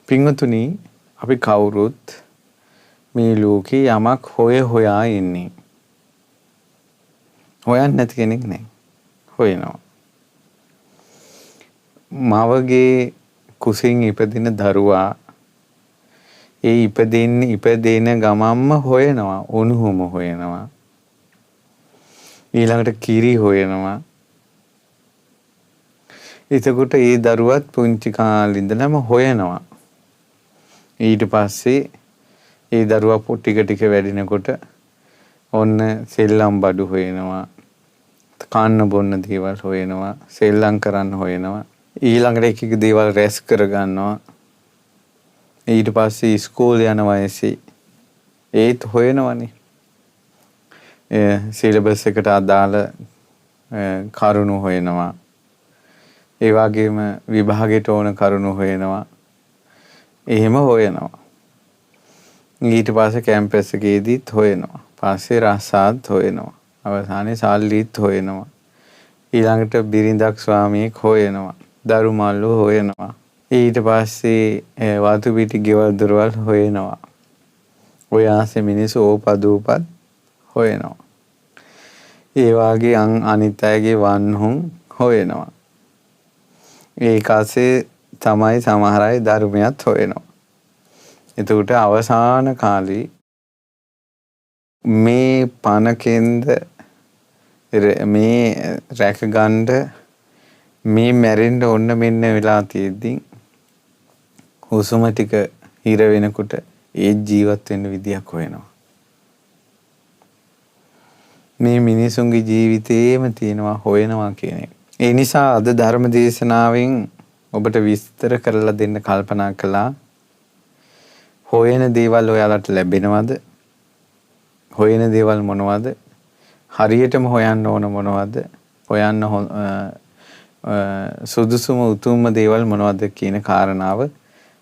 පින්වතුනි අපි කවුරුත් මේ ලෝකේ යමක් හොයා ඉන්නේ. හොයන්නේ නැති කෙනෙක් නැහැ. හොයනවා. මවගේ කුසින් ඉපදින දරුවා ඒ ඉපදෙන ගමම්ම හොයනවා. උණුහුම හොයනවා. ඊළඟට කිරි හොයනවා. එතකොට ඒ දරුවත් පුංචි කාලේ ඉඳලම හොයනවා. ඊට පස්සේ ඒ දරුවා ටික වැඩිනකොට ඔන්න සෙල්ලම් බඩු හොයනවා. කන්න බොන්න දේවල් හොයනවා. සෙල්ලම් කරන්න හොයනවා. ඊළඟට එක දේවල් රැස් කර ගන්නවා. ඊට පස්සේ ඉස්කෝලේ යන වයසේ ඒත් හොයනවනේ. සිලබස් එකට අදාළ කරුණු හොයනවා. ඒ වගේම විභාගයට ඕන කරුණු හොයනවා. එහෙම හොයනවා. ඊට පස්සේ කැම්පස් එකේදීත් හොයනවා. පස්සේ රස්සාත් හොයනවා. අවසානයේ සල්ලිත් හොයනවා. ඊළඟට බිරිඳක් ස්වාමියෙක් හොයනවා. දරු මල්ලු හොයනවා. ඊට පස්සේ වතු පිටි ගෙවල් දොරවල් හොයනවා. ඔය ආසේ මිනිස්සු ඕපදූපත් හොයනවා. ඒ වාගේ අනිත් අයගේ වන්හුන් හොයනවා. ඒකසේ තමයි සමහර අය ධර්මයත් හොයනවා. එතකොට අවසාන කාලේ මේ පණකෙන්ද මේ රැකගන්න මේ මැරෙන්න ඔන්න මෙන්න වෙලා තියෙද්දි හුස්ම ටික හිර වෙනකොට ඒ ජීවත් වෙන්න විදියක් හොයනවා. මේ මිනිසුන්ගේ ජීවිතේම තියෙනවා හොයනවා කියන එක. ඒ නිසා අද ධර්ම දේශනාවෙන් ඔබට විස්තර කරලා දෙන්න කල්පනා කළා. හොයන දේවල් ඔයාලට ලැබෙනවද? හොයන දේවල් මොනවද? හරියටම හොයන්න ඕන මොනවද? හොයන්න සුදුසුම උතුම්ම දේවල් මොනවද කියන කාරණාව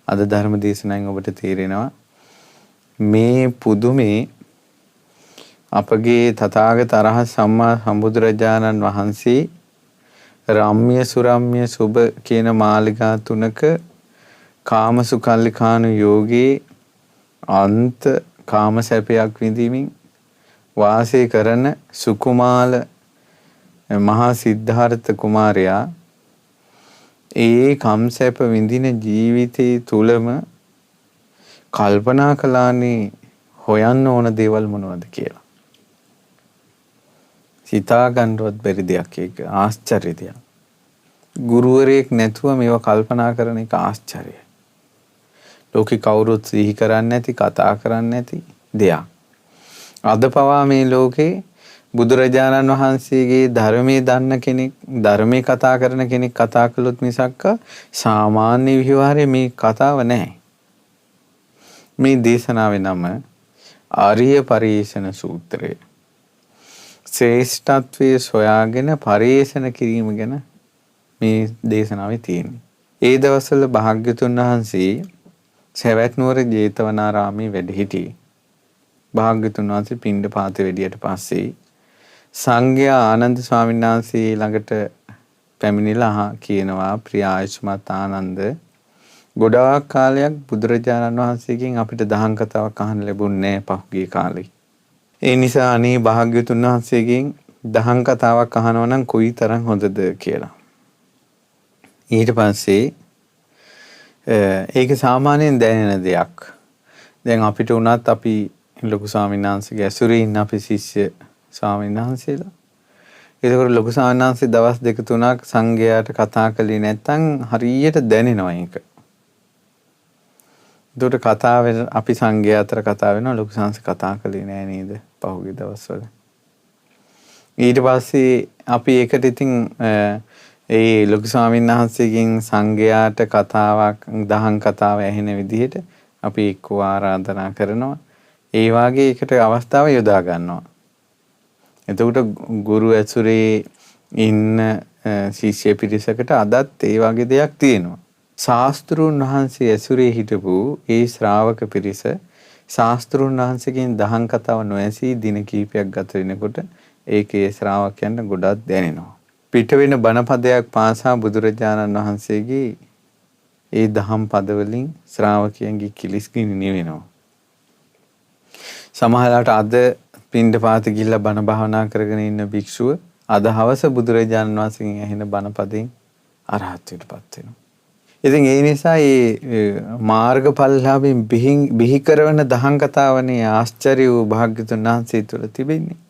අද ධර්ම දේශනාවෙන් ඔබට තේරෙනවා. මේ පුදුමේ අපගේ තථාගත අරහත් සම්මා සම්බුදුරජාණන් වහන්සේ රම්ම්‍ය සුරම්‍ය සුබ කියන මාලිගා තුනක කාමසුකල්ලිකානු යෝගී අන්ත කාම සැපයක් විඳීමින් වාසය කරන සුකුමාල මහා සිද්ධාර්ථ කුමාරයා ඒ කම්සැප විඳින ජීවිතයේ තුලම කල්පනා කළානේ හොයන්න ඕන දේවල් මොනවද කියලා. හිතා ගන්නවත් බැරි දෙයක් ඒක ආශ්චර්ය දෙයක්. ගුරුවරයෙක් නැතුව මේවා කල්පනා කරන එක ආශ්චර්යයි. ලෝකේ කවුරුත් සිහි කරන්නේ නැති කතා කරන්නේ නැති දෙයක්. අද පවා මේ ලෝකේ බුදුරජාණන් වහන්සේගේ ධර්මයේ දන්න කෙනෙක් ධර්මයේ කතා කරන කෙනෙක් කතා කළොත් මිසක් සාමාන්‍ය විවහාරයේ මේ කතාව නැහැ. මේ දේශනාවේ නම ආර්ය පරිේෂණ සූත්‍රය. ශ්‍රේෂ්ඨත්වයේ සොයාගෙන පරිේෂණ කිරීම ගැන මේ දේශනාවේ තියෙන්නේ. ඒ දවස්වල භාග්‍යතුන් වහන්සේ සවැත් නුවර ජේතවනාරාමේ වැඩ සිටියේ. භාග්‍යතුන් වහන්සේ පිණ්ඩපාතේ වැඩියට පස්සේ සංඝයා ආනන්ද ස්වාමීන් වහන්සේ ළඟට පැමිණිලා කියනවා ප්‍රිය ආයුෂ්මත් ආනන්ද ගොඩාක් කාලයක් බුදුරජාණන් වහන්සේගෙන් අපිට දහම් කතාවක් අහන්න ලැබුණේ නැහැ පහුගිය කාලේ. ඒ නිසා අනේ භාග්‍යතුන් වහන්සේගෙන් දහම් කතාවක් අහනවා නම් කොයිතරම් හොඳද කියලා. ඊට පස්සේ ඒක සාමාන්‍යයෙන් දැනෙන දෙයක්. දැන් අපිට උනත් අපි ලොකු ස්වාමීන් වහන්සේගේ ඇසුරේ ඉන්න අපි ශිෂ්‍ය ස්වාමීන් වහන්සේලා. ඒකවල ලොකු ස්වාමීන් වහන්සේ දවස් දෙක තුනක් සංඝයාට කතා කළේ නැත්නම් හරියට දැනෙනවා ඒක. ඒකට කතාවෙන් අපි සංඝයා අතර කතා වෙනවා ලොකු සංඝ කතා කළේ නෑ නේද පහුගිය දවස්වල. ඊට පස්සේ අපි ඒකට ඉතින් ඒ ලොකු ස්වාමීන් වහන්සේගෙන් සංඝයාට කතාවක් දහම් කතාව ඇහෙන විදිහට අපි එක්ක ආරාධනා කරනවා. ඒ වාගේ එකට අවස්ථාව යොදා ගන්නවා. එතකොට ගුරු ඇසුරේ ඉන්න ශිෂ්‍ය පිරිසකට අදත් ඒ වගේ දෙයක් තියෙනවා. ශාස්ත්‍රුන් වහන්සේ ඇසුරේ හිටපු ඒ ශ්‍රාවක පිරිස ශාස්ත්‍රුන් වහන්සේගෙන් දහම් කතාව නොඇසී දින කිහිපයක් ගත වෙනකොට ඒකේ ශ්‍රාවකයන්ට ගොඩක් දැනෙනවා. පිට වෙන බණපදයක් පාසා බුදුරජාණන් වහන්සේගේ ඒ දහම් පදවලින් ශ්‍රාවකයන්ගේ කිලිස්ගිනි නිවෙනවා. සමහරවිට අද පින්ඩපාත ගිහිල්ලා බණ භාවනා කරගෙන ඉන්න භික්ෂුව අද හවස බුදුරජාණන් වහන්සේගෙන් ඇහෙන බණ පදයෙන් අරහත්ත්වයටපත් වෙනවා. ඉතින් ඒ නිසා මේ මාර්ගඵලලාභයෙන් බිහි කරන දහම් කතාවනේ ආශ්චර්ය වූ භාග්‍යතුන් වහන්සේ තුළ තිබෙන්නේ.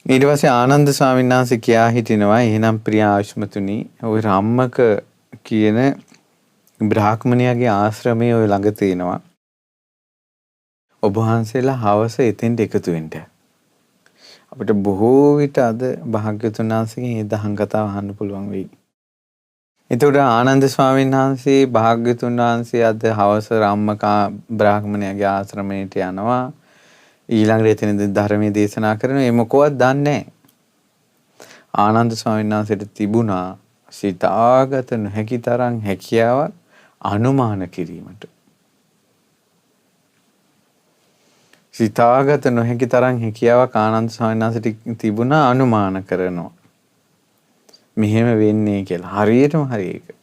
ඊට පස්සේ ආනන්ද ස්වාමීන් වහන්සේ කියා හිටිනවා එහෙනම් ප්‍රිය ආයුෂ්මතුනි ඔය රම්මක කියන බ්‍රාහ්මණයාගේ ආශ්‍රමයේ ඔය ළඟ තියෙනවා. ඔබ වහන්සේලා හවස එතෙන්ට එකතු වෙන්න. අපිට බොහෝ විට අද භාග්‍යතුන් වහන්සේගෙන් මේ දහම් කතාව අහන්න පුළුවන් වෙයි. එතකොට ආනන්ද ස්වාමීන් වහන්සේ භාග්‍යතුන් වහන්සේ අද හවස රම්මක බ්‍රාහ්මණයාගේ ආශ්‍රමයට යනවා. ඊළඟට එතනදී ධර්මයේ දේශනා කරනවා. ඒ මොකවත් දන්නේ නැහැ. ආනන්ද ස්වාමීන් වහන්සේට තිබුණා සිතාගත නොහැකි තරම් හැකියාවක් අනුමාන කිරීමට. සිතාගත නොහැකි තරම් හැකියාවක් ආනන්ද ස්වාමීන් වහන්සේට තිබුණා අනුමාන කරනවා. මෙහෙම වෙන්නේ කියලා. හරියටම හරි ඒක.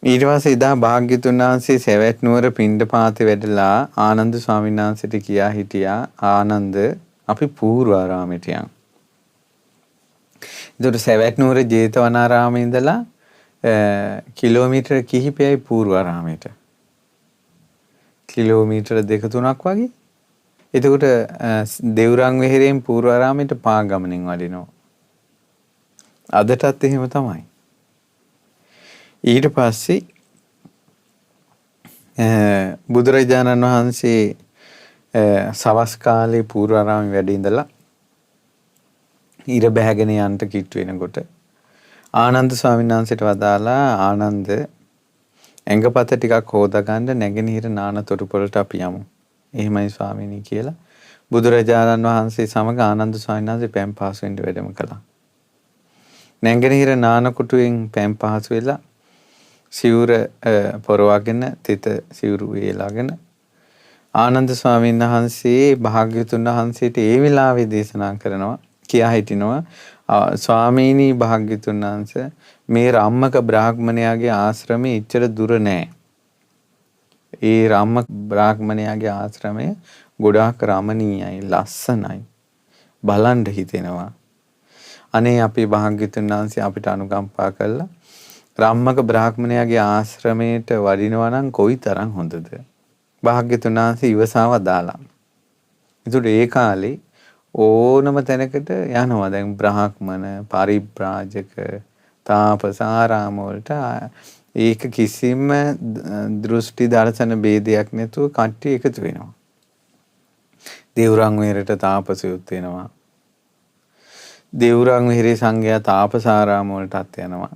ඊට පස්සේ එදා භාග්‍යතුන් වහන්සේ සවැත් නුවර පිණ්ඩපාතේ වැඩලා ආනන්ද ස්වාමීන් වහන්සේට කියා හිටියා ආනන්ද අපි පූර්වාරාමයට යමු. ඒතර සවැත් නුවර ජේතවනාරාමේ ඉඳලා කිලෝමීටර කිහිපයයි පූර්වාරාමයට. කිලෝමීටර 2-3ක් වගේ. එතකොට දෙවුරන් වෙහෙරෙන් පූර්වාරාමයට පා ගමනින් වඩිනවා. අදටත් එහෙම තමයි. ඊට පස්සේ බුදුරජාණන් වහන්සේ සවස් කාලේ පූර්වාරාමේ වැඩ ඉඳලා ඉර බැහැගෙන යන්න කිට්ටු වෙනකොට ආනන්ද ස්වාමීන් වහන්සේට වදාලා ආනන්ද ඇඟපත ටිකක් හොදාගන්න නැගෙනහිර නාන තොටුපළට අපි යමු. එහෙමයි ස්වාමීනි කියලා බුදුරජාණන් වහන්සේ සමග ආනන්ද ස්වාමීන් වහන්සේ පැම් පහසු වෙන්න වැඩම කළා. නැගෙනහිර නාන කුටුවෙන් පැම් පහසු වෙලා සිවුර පොරවගෙන තිත සිවුරු වේලාගෙන ආනන්ද ස්වාමීන් වහන්සේ භාග්‍යතුන් වහන්සේට ඒ වෙලාවේ දේශනා කරනවා කියා හිටිනවා ස්වාමීනි භාග්‍යතුන් වහන්සේ මේ රම්මක බ්‍රාහ්මණයාගේ ආශ්‍රමයේ ඉච්චර දුර නෑ. ඒ රම්මක බ්‍රාහ්මණයාගේ ආශ්‍රමය ගොඩාක් රමණීයයි ලස්සනයි. බලන්න හිතෙනවා. අනේ අපේ භාග්‍යතුන් වහන්සේ අපිට අනුකම්පා කළා රම්මක බ්‍රාහ්මණයාගේ ආශ්‍රමයට වඩිනවා නම් කොයිතරම් හොඳද? භාග්‍යතුන් වහන්සේ ඉවසාව දාලා. ඒකට ඒ කාලේ ඕනම තැනකට යනවා. දැන් බ්‍රාහ්මණ, පරිබ්‍රාජක, තාපස ආරාම වලට ඒක කිසිම දෘෂ්ටි දර්ශන ભેදයක් නැතුව කට්ටිය එකතු වෙනවා. දේවරං වෙහෙරට තාපසයොත් වෙනවා. දේවරං වෙහෙරේ සංඝයා තාපසාරාම වලටත් යනවා.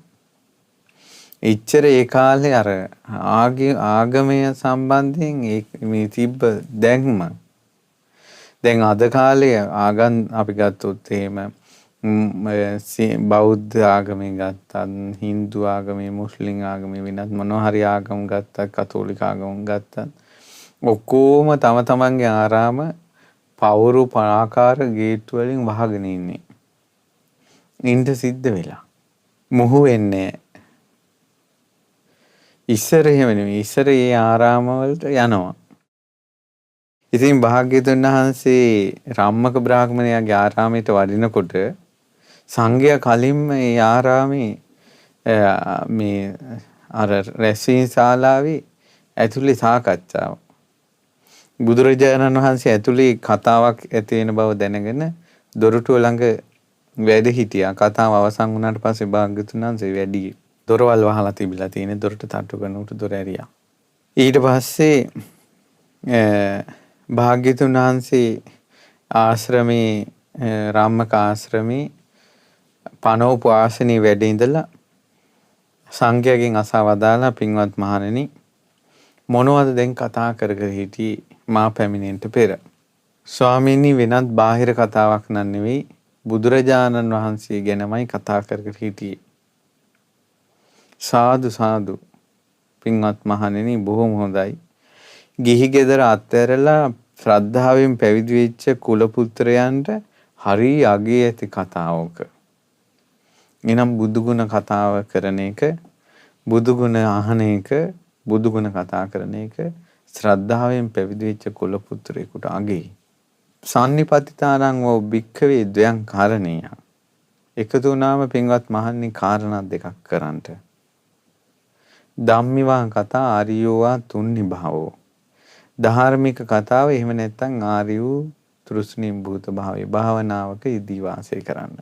ඉච්චර ඒ කාලේ අර ආගමය සම්බන්ධයෙන් මේ තිබ්බ දැක්ම දැන් අද කාලේ ආගම් අපි ගත්තොත් එහෙම බෞද්ධ ආගමේ ගත්තත් හින්දු ආගමේ මුස්ලිම් ආගමේ වෙනත් මොනවා හරි ආගම් ගත්තත් කතෝලික ආගම් ගත්තත් ඔක්කොම තම තමන්ගේ ආරාම පවුරු ආකාර ගේට්ටු වලින් වහගෙන ඉන්නේ. ඉන්න සිද්ධ වෙලා. මොහු වෙන්නේ ඉස්සර එහෙම නෙමෙයි. ඉස්සර ඒ ආරාම වලට යනවා. ඉතින් භාග්‍යතුන් වහන්සේ රම්මක බ්‍රාහ්මණයාගේ ආරාමයට වඩිනකොට සංඝයා කලින්ම ඒ ආරාමේ මේ අර රැස්වීම ශාලාවේ ඇතුලේ සාකච්ඡාව. බුදුරජාණන් වහන්සේ ඇතුලේ කතාවක් ඇති වෙන බව දැනගෙන දොරටුව ළඟ වැඩ හිටියා. කතාව අවසන් වුණාට පස්සේ භාග්‍යතුන් වහන්සේ වැඩි දොරවල් වහලා තිබිලා තියෙන දොරට තට්ටු කරනකොට දොර ඇරියා. ඊට පස්සේ භාග්‍යතුන් වහන්සේ ආශ්‍රමේ රාමක ආශ්‍රමේ පනෝපු ආසනේ වැඩ ඉඳලා සංඝයාගෙන් අසවදාලා පින්වත් මහණෙනි මොනවද දැන් කතා කර කර හිටියේ මා පැමිණෙන්න පෙර ස්වාමීනි වෙනත් බාහිර කතාවක් නන් නෙවෙයි බුදුරජාණන් වහන්සේ ගැනමයි කතා කර කර හිටියේ සාදු සාදු පින්වත් මහණෙනි බොහොම හොඳයි ගිහි ගෙදර අත්හැරලා ශ්‍රද්ධාවෙන් පැවිදි වෙච්ච කුල පුත්‍රයන්ට හරි අගේ ඇති කතාවක. එනම් බුදු ගුණ කතාව කරන එක බුදු ගුණ අහන එක, බුදු ගුණ කතා කරන එක ශ්‍රද්ධාවෙන් පැවිදි වෙච්ච කුල පුත්‍රයෙකුට අගෙයි. සම්නිපතිතානං වූ භික්ඛවේ ද්වයං කාරණේය. එකතු වුණාම පින්වත් මහන්නේ කාරණා දෙකක් කරන්ට. ධම්මිවා කතා ආර්යෝවා තුන්නිභාවෝ. ධාර්මික කතාව එහෙම නැත්නම් ආර්ය වූ තෘෂ්ණිම් භූත භාවයේ භාවනාවක ඉදී වාසය කරන්න.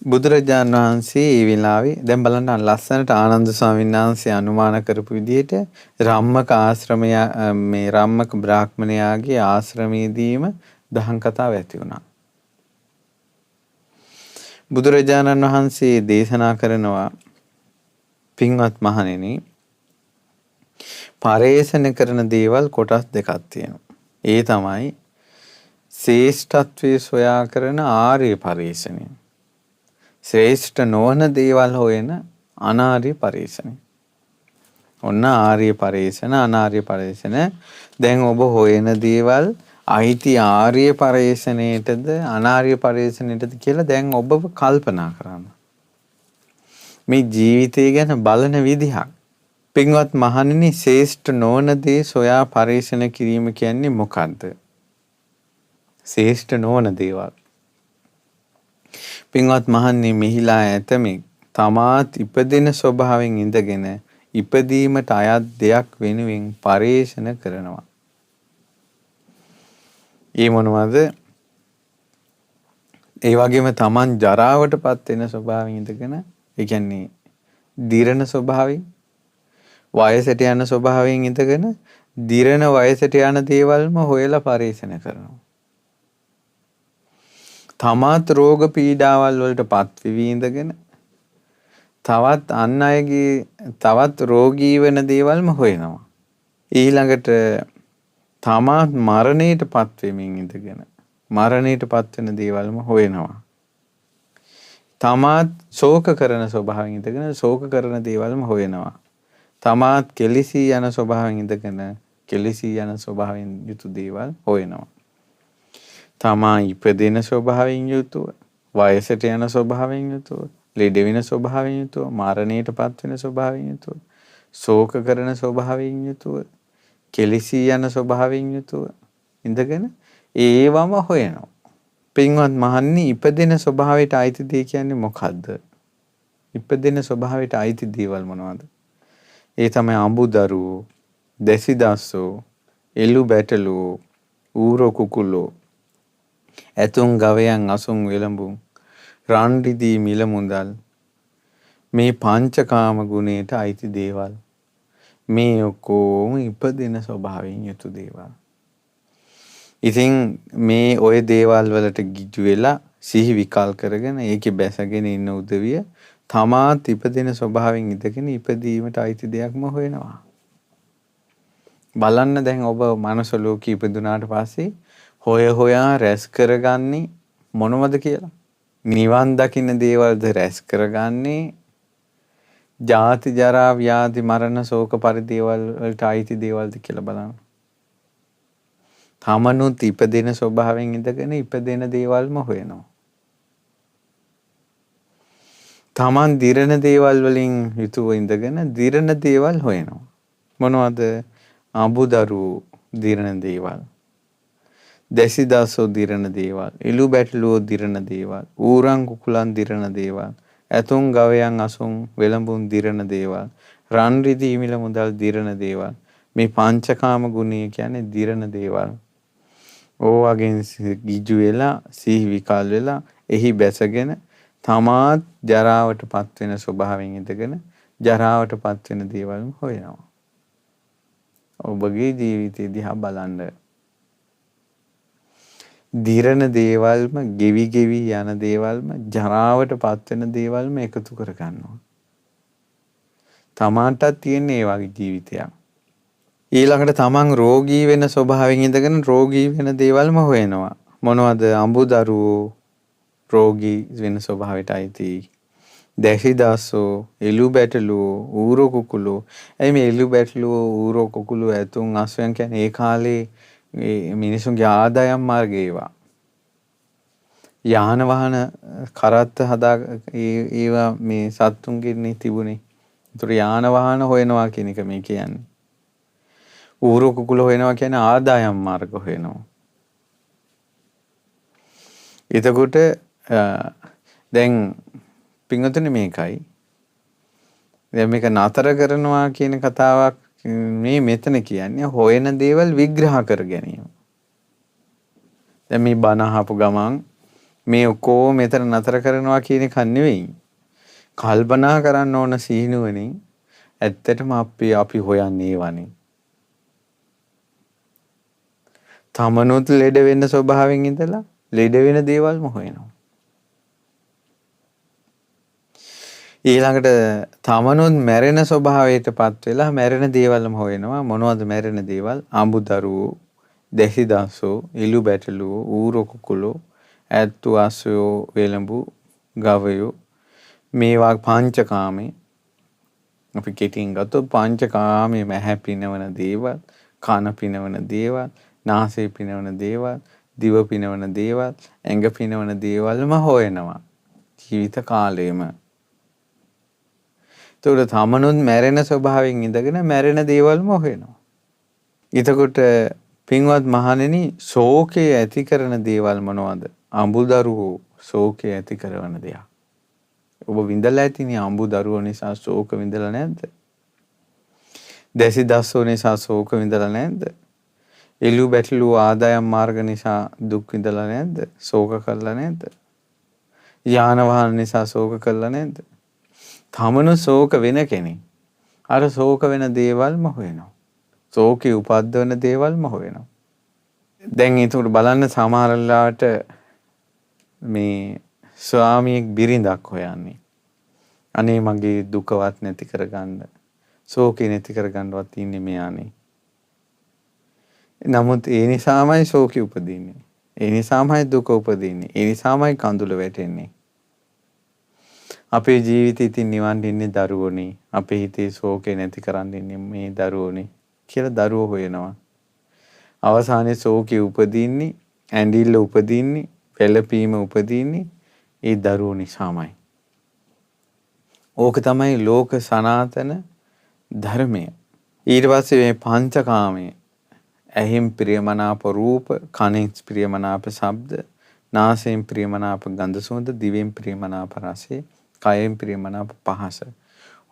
බුදුරජාණන් වහන්සේ මේ වෙලාවේ දැන් බලන්න ලස්සනට ආනන්ද ස්වාමීන් වහන්සේ අනුමාන කරපු විදිහට රම්මක ආශ්‍රමය මේ රම්මක බ්‍රාහ්මණයාගේ ආශ්‍රමයේදීම දහම් කතාව ඇති වුණා. බුදුරජාණන් වහන්සේ දේශනා කරනවා පින්වත් මහණෙනි පරේෂණ කරන දේවල් කොටස් දෙකක් තියෙනවා. ඒ තමයි ශ්‍රේෂ්ඨත්වයේ සොයා කරන ආර්ය පරේෂණය. ශ්‍රේෂ්ඨ නොවන දේවල් හොයන අනාර්ය පරේෂණය. ඔන්න ආර්ය පරේෂණ අනාර්ය පරේෂණ. දැන් ඔබ හොයන දේවල් අයිති ආර්ය පරේෂණයටද අනාර්ය පරේෂණයටද කියලා දැන් ඔබ කල්පනා කරන්න. මේ ජීවිතය ගැන බලන විදිහක්. පින්වත් මහණෙනි ශ්‍රේෂ්ඨ නොවන දේ සොයා පරේෂණ කිරීම කියන්නේ මොකද්ද? ශ්‍රේෂ්ඨ නොවන දේවල්. පින්වත් මහන්නේ මෙහිලා ඇතමෙක් තමාත් ඉපදෙන ස්වභාවයෙන් ඉඳගෙන ඉපදීමට අයත් දෙයක් වෙනුවෙන් පරේෂණ කරනවා. ඒ මොනවද? ඒ වගේම තමන් ජරාවටපත් වෙන ස්වභාවයෙන් ඉඳගෙන ඒ කියන්නේ දිරණ ස්වභාවයෙන් වයසට යන ස්වභාවයෙන් ඉඳගෙන දිරණ වයසට යන දේවල්ම හොයලා පරේෂණ කරනවා. තමාත් රෝග පීඩාවල් වලට පත් වෙවි ඉඳගෙන තවත් අන් අයගේ තවත් රෝගී වෙන දේවල්ම හොයනවා. ඊළඟට තමාත් මරණයට පත් වෙමින් ඉඳගෙන මරණයට පත් වෙන දේවල්ම හොයනවා. තමාත් ශෝක කරන ස්වභාවයෙන් ඉඳගෙන ශෝක කරන දේවල්ම හොයනවා. තමාත් කෙලිසී යන ස්වභාවයෙන් ඉඳගෙන කෙලිසී යන ස්වභාවයෙන් යුතු දේවල් හොයනවා. තමා ඉපදෙන ස්වභාවයෙන් යුතුව, වයසට යන ස්වභාවයෙන් යුතුව, ලෙඩ වෙන ස්වභාවයෙන් යුතුව, මරණයට පත් වෙන ස්වභාවයෙන් යුතුව, ශෝක කරන ස්වභාවයෙන් යුතුව, කෙලිසී යන ස්වභාවයෙන් යුතුව ඉඳගෙන ඒවම හොයනවා. පින්වත් මහන්නේ ඉපදෙන ස්වභාවයට අයිති දේ කියන්නේ මොකද්ද? ඉපදෙන ස්වභාවයට අයිති දේවල් මොනවද? ඒ තමයි අඹුදරුවෝ, දැසිදස්සෝ, එළු බැටළුවෝ, ඌරෝ කුකුලෝ, ඇතුන් ගවයන් අසුන් වෙළඹුන්, රන් රිදී මිල මුදල්, මේ පංචකාම ගුණයට අයිති දේවල්. මේ ඔක්කොම ඉපදෙන ස්වභාවයෙන් යුතු දේවල්. ඉතින් මේ ওই දේවල් වලට ගිජු වෙලා සිහි විකල් කරගෙන ඒකේ බැසගෙන ඉන්න උදවිය තමාත් ඉපදෙන ස්වභාවයෙන් ඉඳගෙන ඉපදීමට අයිති දෙයක්ම හොයනවා. බලන්න දැන් ඔබ මනුස්ස ලෝකෙ ඉපදුනාට පස්සේ හොයා රැස් කරගන්නේ මොනවද කියලා? නිවන් දකින්න දේවල්ද රැස් කරගන්නේ? ජාති ජරා ව්‍යාධි මරණ ශෝක පරිදේවල් වලට අයිති දේවල්ද කියලා බලන්න. තමනුත් ඉපදෙන ස්වභාවයෙන් ඉඳගෙන ඉපදෙන දේවල්ම හොයනවා. තමන් දිරණ දේවල් වලින් යුතුව ඉඳගෙන දිරණ දේවල් හොයනවා. මොනවද? අඹුදරුවෝ දිරණ දේවල්, දැසිදස්සෝ දිරණ දේවල්, එළු බැටළුවෝ දිරණ දේවල්, ඌරන් කුකුලන් දිරණ දේවල්, ඇතුන් ගවයන් අසුන් වෙළඹුන් දිරණ දේවල්, රන් රිදී මිල මුදල් දිරණ දේවල්. මේ පංචකාම ගුණය කියන්නේ දිරණ දේවල්. ඕවගෙන් ගිජු වෙලා සිහි විකල් වෙලා එහි බැසගෙන තමාත් ජරාවට පත් වෙන ස්වභාවයෙන් ඉඳගෙන ජරාවට පත් වෙන දේවල්ම හොයනවා. ඔබගේ ජීවිතය දිහා බලන්න. දිරණ දේවල්ම ගෙවි ගෙවි යන දේවල්ම ජරාවට පත් වෙන දේවල්ම එකතු කර ගන්නවා. තමාටත් තියෙන ඒ වගේ ජීවිතයක්. ඊළඟට තමන් රෝගී වෙන ස්වභාවයෙන් ඉඳගෙන රෝගී වෙන දේවල්ම හොයනවා. මොනවද? අඹුදරුවෝ රෝගී වෙන ස්වභාවයට අයිති. දැසිදස්සෝ, එළු බැටළුවෝ, ඌරෝ කුකුලෝ. එයි මේ එළු බැටළුවෝ, ඌරෝ කුකුලෝ, ඇතුන් අස්වැන් කියන්නේ ඒ කාලේ මිනිසුන්ගේ ආදායම් මාර්ගය ඒවා. යාන වාහන කරත්ත හදා ඒවා මේ සත්තුන්ගෙන් තිබුණේ. ඒතර යාන වාහන හොයනවා කියන එක මේ කියන්නේ. ඌරු කුකුල හොයනවා කියන්නේ ආදායම් මාර්ග හොයනවා. එතකොට දැන් පින්වතුනි මේකයි. දැන් මේක නතර කරනවා කියන කතාවක් මේ මෙතන කියන්නේ හොයන දේවල් විග්‍රහ කර ගැනීම. දැන් මේ බණ අහපු ගමන් මේ ඔක්කොම මෙතන නතර කරනවා කියන එක නෙවෙයි. කල්පනා කරන්න ඕන සීනුවනින් ඇත්තටම අපි හොයන්නේ වනේ. තමනුත් ලෙඩ වෙන්න ස්වභාවයෙන් ඉඳලා ලෙඩ වෙන දේවල්ම හොයනවා. ඊළඟට තමනුත් මැරෙන ස්වභාවයටපත් වෙලා මැරෙන දේවල්ම හොයනවා. මොනවද මැරෙන දේවල්? අඹදරුවෝ, දෙහිදස්සෝ, ඉලු බැටළුවෝ, ඌරු කුකුලෝ, ඇත්තු අස්සයෝ, වෙලඹු, ගවයෝ මේවා පංචකාමේ. අපි කෙටියෙන් ගත්තොත් පංචකාමේ මහැ පිනවන දේවල්, කන පිනවන දේවල්, නාසය පිනවන දේවල්, දිව පිනවන දේවල්, ඇඟ පිනවන දේවල්ම හොයනවා ජීවිත කාලෙම. ඒතකොට තමනුත් මැරෙන ස්වභාවයෙන් ඉඳගෙන මැරෙන දේවල්ම හොයනවා. එතකොට පින්වත් මහණෙනි ශෝකය ඇති කරන දේවල් මොනවද? අඹදරුවෝ ශෝකය ඇති කරන දෙයක්. ඔබ විඳලා ඇතිනේ අඹදරුවෝ නිසා ශෝක විඳලා නැද්ද? දෙසිදස්සෝ නිසා ශෝක විඳලා නැද්ද? එළු බැටළු ආදායම් මාර්ග නිසා දුක් විඳලා නැද්ද? ශෝක කරලා නැද්ද? යාන වාහන නිසා ශෝක කරලා නැද්ද? තමනු ශෝක වෙන කෙනෙක්. අර ශෝක වෙන දේවල්ම හොයනවා. ශෝකේ උපද්දවන දේවල්ම හොයනවා. දැන් ඒකට බලන්න සමහරලාට මේ ස්වාමියෙක් බිරිඳක් හොයන්නේ. අනේ මගේ දුකවත් නැති කරගන්න, ශෝකේ නැති කරගන්නවත් ඉන්නේ මෙයානේ. නමුත් ඒ නිසාමයි ශෝකේ උපදින්නේ. ඒ නිසාමයි දුක උපදින්නේ. ඒ නිසාමයි කඳුල වැටෙන්නේ. අපේ ජීවිතේ ඉතින් නිවන් දෙන්නේ දරුවෝනේ. අපේ හිතේ ශෝකේ නැති කරන් ඉන්නේ මේ දරුවෝනේ කියලා දරුවෝ හොයනවා. අවසානයේ ශෝකේ උපදින්නේ, ඇඬිල්ල උපදින්නේ, පෙළපීම උපදින්නේ ඒ දරුවෝ නිසාමයි. ඕක තමයි ලෝක සනාතන ධර්මය. ඊට පස්සේ මේ පංචකාමයේ ඇහිම් ප්‍රියමනාප රූප, කනෙන් ප්‍රියමනාප ශබ්ද, නාසයෙන් ප්‍රියමනාප ගන්ධ සුවඳ, දිවෙන් ප්‍රියමනාප රසය, කයෙන් ප්‍රියමනාප පහස.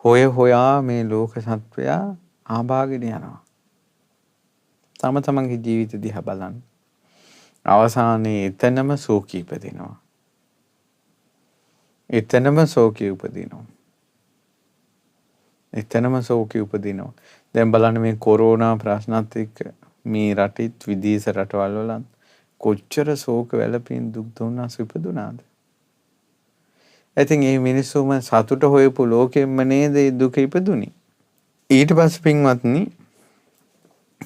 හොයා මේ ලෝක සත්වයා ආභාගයට යනවා. තම තමන්ගේ ජීවිත දිහා බලන්න. අවසානයේ එතනම ශෝකී උපදිනවා. එතනම ශෝකී උපදිනවා. එතනම ශෝකී උපදිනවා. දැන් බලන්න මේ කොරෝනා ප්‍රශ්නත් එක්ක මේ රටෙත් විදේශ රටවල් වල කොච්චර ශෝක වැළපීම් දුක් දුන්නාස් ඉපදුනාද? ඉතින් මේ මිනිස්සුම සතුට හොයපු ලෝකෙම්ම නේද මේ දුක ඉපදුනේ. ඊට පස්සේ පින්වත්නි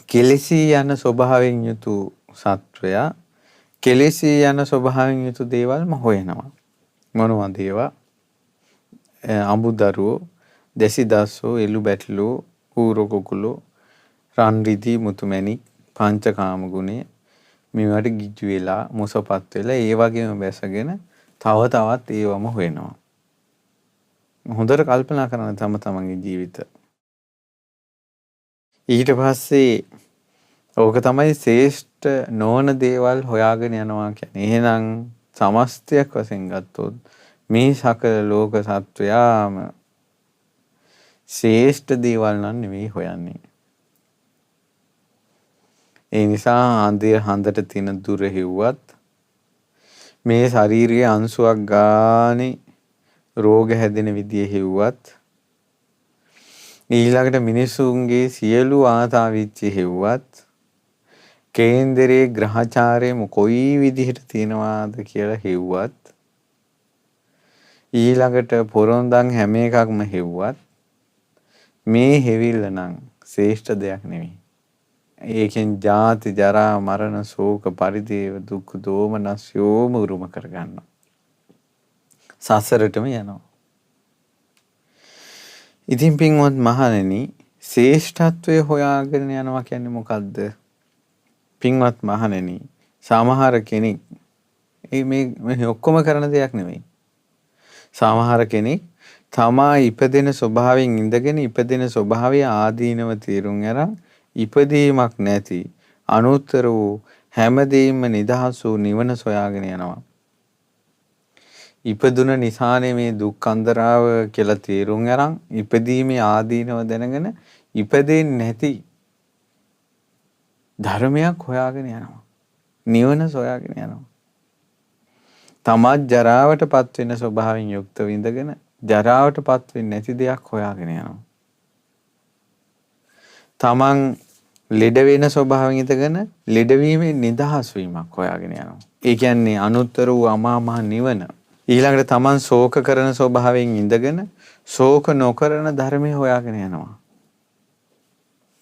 කෙලෙසී යන ස්වභාවයෙන් යුතු සත්වයා කෙලෙසී යන ස්වභාවයෙන් යුතු දේවල්ම හොයනවා. මොනවද ඒවා? අඹදරුවෝ, දෙසිදස්සෝ, එළු බැටළු, ඌරු කුකුලෝ, රන් රිදී මුතුමැණික්, පංචකාම ගුණය මේවට ගිජු වෙලා මොසපත් වෙලා ඒ වගේම බැසගෙන තව තවත් ඒවම හොයනවා. හොඳට කල්පනා කරන්න තම තමන්ගේ ජීවිත. ඊට පස්සේ ඕක තමයි ශ්‍රේෂ්ඨ නොවන දේවල් හොයාගෙන යනවා කියන්නේ. එහෙනම් සමස්තයක් වශයෙන් ගත්තොත් මේ සකල ලෝක සත්වයාම ශ්‍රේෂ්ඨ දේවල් නම් නෙවෙයි හොයන්නේ. ඒ නිසා හඳට තියෙන දුර හෙව්වත් මේ ශාරීරියේ අංශුවක් ගානේ රෝග හැදෙන විදිය හෙව්වත් ඊළඟට මිනිසුන්ගේ සියලු ආතාවිච්ච හෙව්වත් කේන්දරයේ ග්‍රහචාරයම කොයි විදිහට තියෙනවාද කියලා හෙව්වත් ඊළඟට පොරොන්දන් හැම එකක්ම හෙව්වත් මේ හෙවිල්ල නම් ශ්‍රේෂ්ඨ දෙයක් නෙවෙයි. ඒකෙන් ජාති ජරා මරණ ශෝක පරිදේව දුක් දෝමනස්යෝම උරුම කරගන්නවා. සසරටම යනවා. ඉතින් පින්වත් මහණෙනි ශ්‍රේෂ්ඨත්වයේ හොයාගෙන යනවා කියන්නේ මොකද්ද? පින්වත් මහණෙනි සමහර කෙනෙක් මේ ඔක්කොම කරන දෙයක් නෙවෙයි. සමහර කෙනෙක් තමා ඉපදෙන ස්වභාවයෙන් ඉඳගෙන ඉපදෙන ස්වභාවය ආදීනව තේරුම් අරන් ඉපදීමක් නැති අනුත්තර වූ හැමදේම නිදහස් වූ නිවන සොයාගෙන යනවා. ඉපදුන නිසානේ මේ දුක් අන්දරාව කියලා තේරුම් අරන් ඉපදීමේ ආදීනව දැනගෙන ඉපදෙන්නේ නැති ධර්මයක් හොයාගෙන යනවා. නිවන සොයාගෙන යනවා. තමත් ජරාවටපත් වෙන ස්වභාවයෙන් යුක්තව ඉඳගෙන ජරාවටපත් වෙන්නේ නැති දෙයක් හොයාගෙන යනවා. තමන් ලෙඩ වෙන ස්වභාවයෙන් ඉඳගෙන ලෙඩවීමේ නිදහස් වීමක් හොයාගෙන යනවා. ඒ කියන්නේ අනුත්තර වූ අමා මහ නිවන. ඊළඟට තමන් ශෝක කරන ස්වභාවයෙන් ඉඳගෙන ශෝක නොකරන ධර්මය හොයාගෙන යනවා.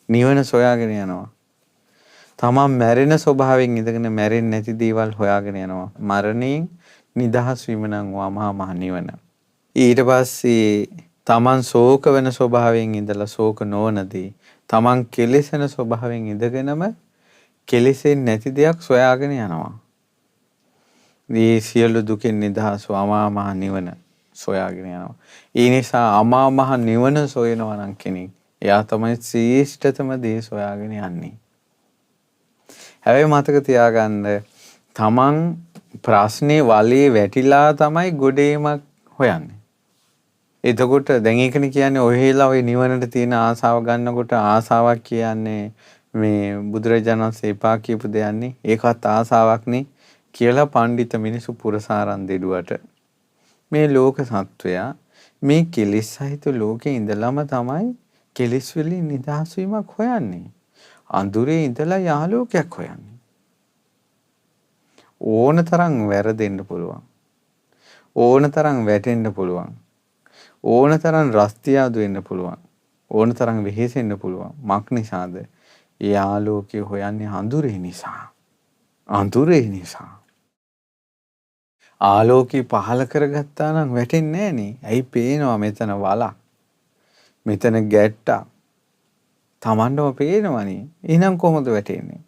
නිවන සොයාගෙන යනවා. තමන් මැරෙන ස්වභාවයෙන් ඉඳගෙන මැරෙන්නේ නැති දේවල් හොයාගෙන යනවා. මරණයෙන් නිදහස් වීම නම් අමා මහ නිවන. ඊට පස්සේ තමන් ශෝක වෙන ස්වභාවයෙන් ඉඳලා ශෝක නොවනදී තමන් කෙලෙසෙන ස්වභාවයෙන් ඉඳගෙනම කෙලෙසෙන්නේ නැති දෙයක් සොයාගෙන යනවා. මේ සියලු දුකෙන් නිදහස් අමා මහ නිවන සොයාගෙන යනවා. ඒ නිසා අමා මහ නිවන සොයනවා නම් කෙනෙක් එයා තමයි ශ්‍රේෂ්ඨතම දේ සොයාගෙන යන්නේ. හැබැයි මතක තියාගන්න තමන් ප්‍රශ්නේ වලේ වැටිලා තමයි ගොඩේමක් හොයන්නේ. එතකොට දැන් ඒකනේ කියන්නේ ඔහෙලා ඔය නිවනට තියෙන ආසාව ගන්නකොට ආසාවක් කියන්නේ මේ බුදුරජාණන් වහන්සේ එපා කියපු දෙයන්නේ ඒකත් ආසාවක් නේ කියලා පඬිත මිනිසු පුරසාරන් දෙඩුවට මේ ලෝක සත්වයා මේ කෙලිස් සහිත ලෝකේ ඉඳලම තමයි කෙලිස් වලින් නිදහස් වීමක් හොයන්නේ. අඳුරේ ඉඳලා යාලෝකයක් හොයන්නේ. ඕන තරම් වැරදෙන්න පුළුවන්. ඕන තරම් වැටෙන්න පුළුවන්. ඕන තරම් රස්තියාදු වෙන්න පුළුවන්. ඕන තරම් වෙහෙසෙන්න පුළුවන්. මක් නිසාද? ඒ ආලෝකය හොයන්නේ අඳුරේ නිසා. අඳුරේ නිසා. ආලෝකي පහල කරගත්තා නම් වැටෙන්නේ නෑනේ. ඇයි පේනවා මෙතන වලක්. මෙතන ගැට්ටා. Tamandම පේනවනේ. එහෙනම් කොහොමද වැටෙන්නේ?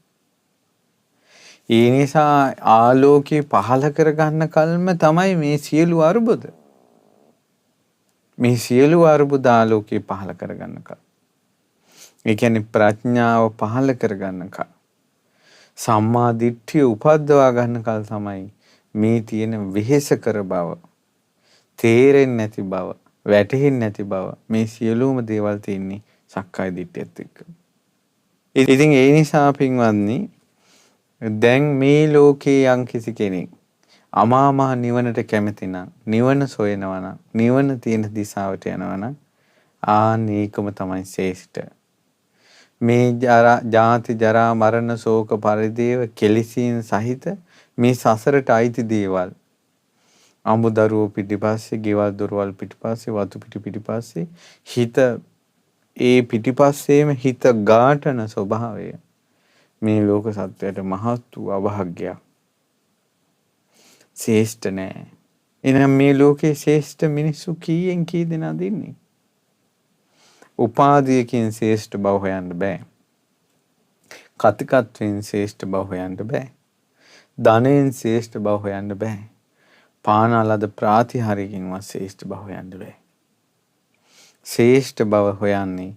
ඒ නිසා ආලෝකي පහල කරගන්න කල්ම තමයි මේ සියලු අරුබුද. මේ සියලු අරුබුද ආලෝකي පහල කරගන්න කල්. ඒ කියන්නේ ප්‍රඥාව පහල කරගන්න කල්. සම්මා දිට්ඨිය උපද්දවා ගන්න කල් තමයි මේ තියෙන වෙහෙස කර බව, තේරෙන්නේ නැති බව, වැටහෙන්නේ නැති බව මේ සියලුම දේවල් තියෙන්නේ සක්කාය දිට්ඨියත් එක්ක. ඉතින් ඒ නිසා පින්වත්නි දැන් මේ ලෝකේ යම් කිසි කෙනෙක් අමා මහ නිවනට කැමති නම් නිවන සොයනවා නම් නිවන තියෙන දිශාවට යනවා නම් ඒකම තමයි ශ්‍රේෂ්ඨ. මේ ජාති ජරා මරණ ශෝක පරිදේව කෙලිසීන් සහිත මේ සසරට අයිති දේවල් අමුදරුවෝ පිටිපස්සේ ගෙවල් දොරවල් පිටිපස්සේ වතු පිටිපස්සේ හිත ඒ පිටිපස්සේම හිත ගාටන ස්වභාවය මේ ලෝක සත්‍යයට මහත් වූ අභාග්‍යයක්. ශ්‍රේෂ්ඨ නෑ. එහෙනම් මේ ලෝකේ ශ්‍රේෂ්ඨ මිනිස්සු කීයෙන් කී දෙනාද ඉන්නේ? උපාධියකින් ශ්‍රේෂ්ඨ බව හොයන්න බෑ. කතිකත්වයෙන් ශ්‍රේෂ්ඨ බව හොයන්න බෑ. ධනෙන් ශ්‍රේෂ්ඨ බව හොයන්න බෑ. පානාලද ප්‍රාතිහාර්යකින්වත් ශ්‍රේෂ්ඨ බව හොයන්න බෑ. ශ්‍රේෂ්ඨ බව හොයන්නේ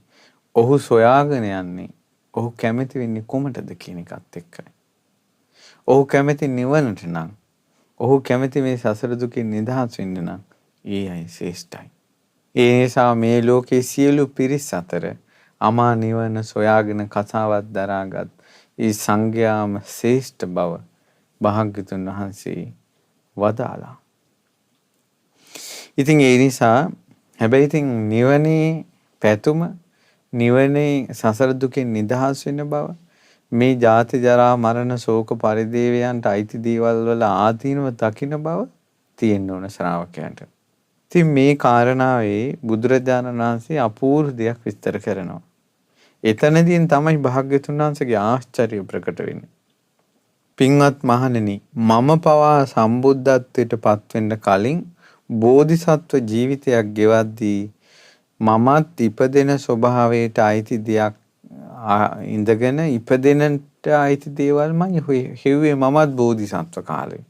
ඔහු සොයාගෙන යන්නේ ඔහු කැමති වෙන්නේ කොමටද කියන එකත් එක්කයි. ඔහු කැමති නිවනට නම් ඔහු කැමති මේ සසර දුකින් නිදහස් වෙන්න නම් ඒ අය ශ්‍රේෂ්ඨයි. ඒ නිසා මේ ලෝකේ සියලු පිරිස් අතර අමා නිවන සොයාගෙන කතාවක් දරාගත් ඒ සංඝයාම ශ්‍රේෂ්ඨ බව භාග්‍යතුන් වහන්සේ වදාලා. ඉතින් ඒ නිසා හැබැයි ඉතින් නිවනේ පැතුම නිවනේ සසර දුකෙන් නිදහස් වෙන බව මේ ජාති ජරා මරණ ශෝක පරිදේවයන්ට අයිති දේවල් වල ආදීනව දකින්න බව තියෙන්න ඕන ශ්‍රාවකයන්ට. ඉතින් මේ කාරණාවේ බුදුරජාණන් වහන්සේ අපූර්ව දෙයක් විස්තර කරනවා. එතනදීන් තමයි භාග්‍යතුන් වහන්සේගේ ආශ්චර්ය ප්‍රකට වෙන්නේ. පින්වත් මහණෙනි, මම පවා සම්බුද්ධත්වයට පත් වෙන්න කලින් බෝධිසත්ව ජීවිතයක් ගෙවද්දී මමත් ඉපදෙන ස්වභාවයට අයිති දෙයක් ඉඳගෙන ඉපදෙනට අයිති දේවල් මම හෙව්වේ මමත් බෝධිසත්ව කාලේ.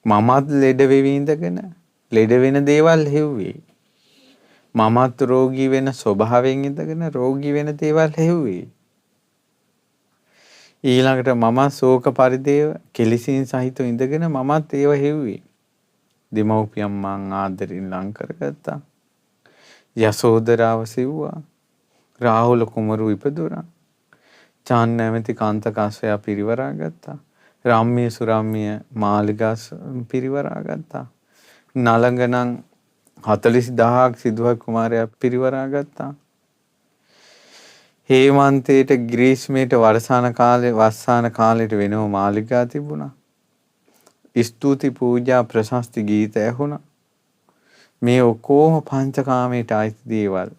මමත් ලෙඩ වෙවි ඉඳගෙන ලෙඩ වෙන දේවල් හෙව්වේ. මමත් රෝගී වෙන ස්වභාවයෙන් ඉඳගෙන රෝගී වෙන දේවල් හෙව්වේ. ඊළඟට මම ශෝක පරිදේව කෙලිසින් සහිතව ඉඳගෙන මමත් ඒව හෙව්වේ. දෙමව්පියන් මං ආදරෙන් ලං කරගත්තා. යසෝදරාව සිව්වා. රාහුල කුමරු ඉපදුනා. චාන් නැමැති කාන්ත කාශ්‍යප පිරිවරා ගත්තා. රාම්‍ය සුරාම්‍ය මාලිගා පිරිවරා ගත්තා. නලඟ නම් 40000ක් සිදුහත් කුමාරයා පිරිවරා ගත්තා. හේමන්තයට ග්‍රීස්මයට වර්ෂාන කාලයට වෙනම මාලිගා තිබුණා. ස්තුති පූජා ප්‍රශස්ති ගීත ඇහුණා. මේ ඔක්කොම පංචකාමයට අයිති දේවල්.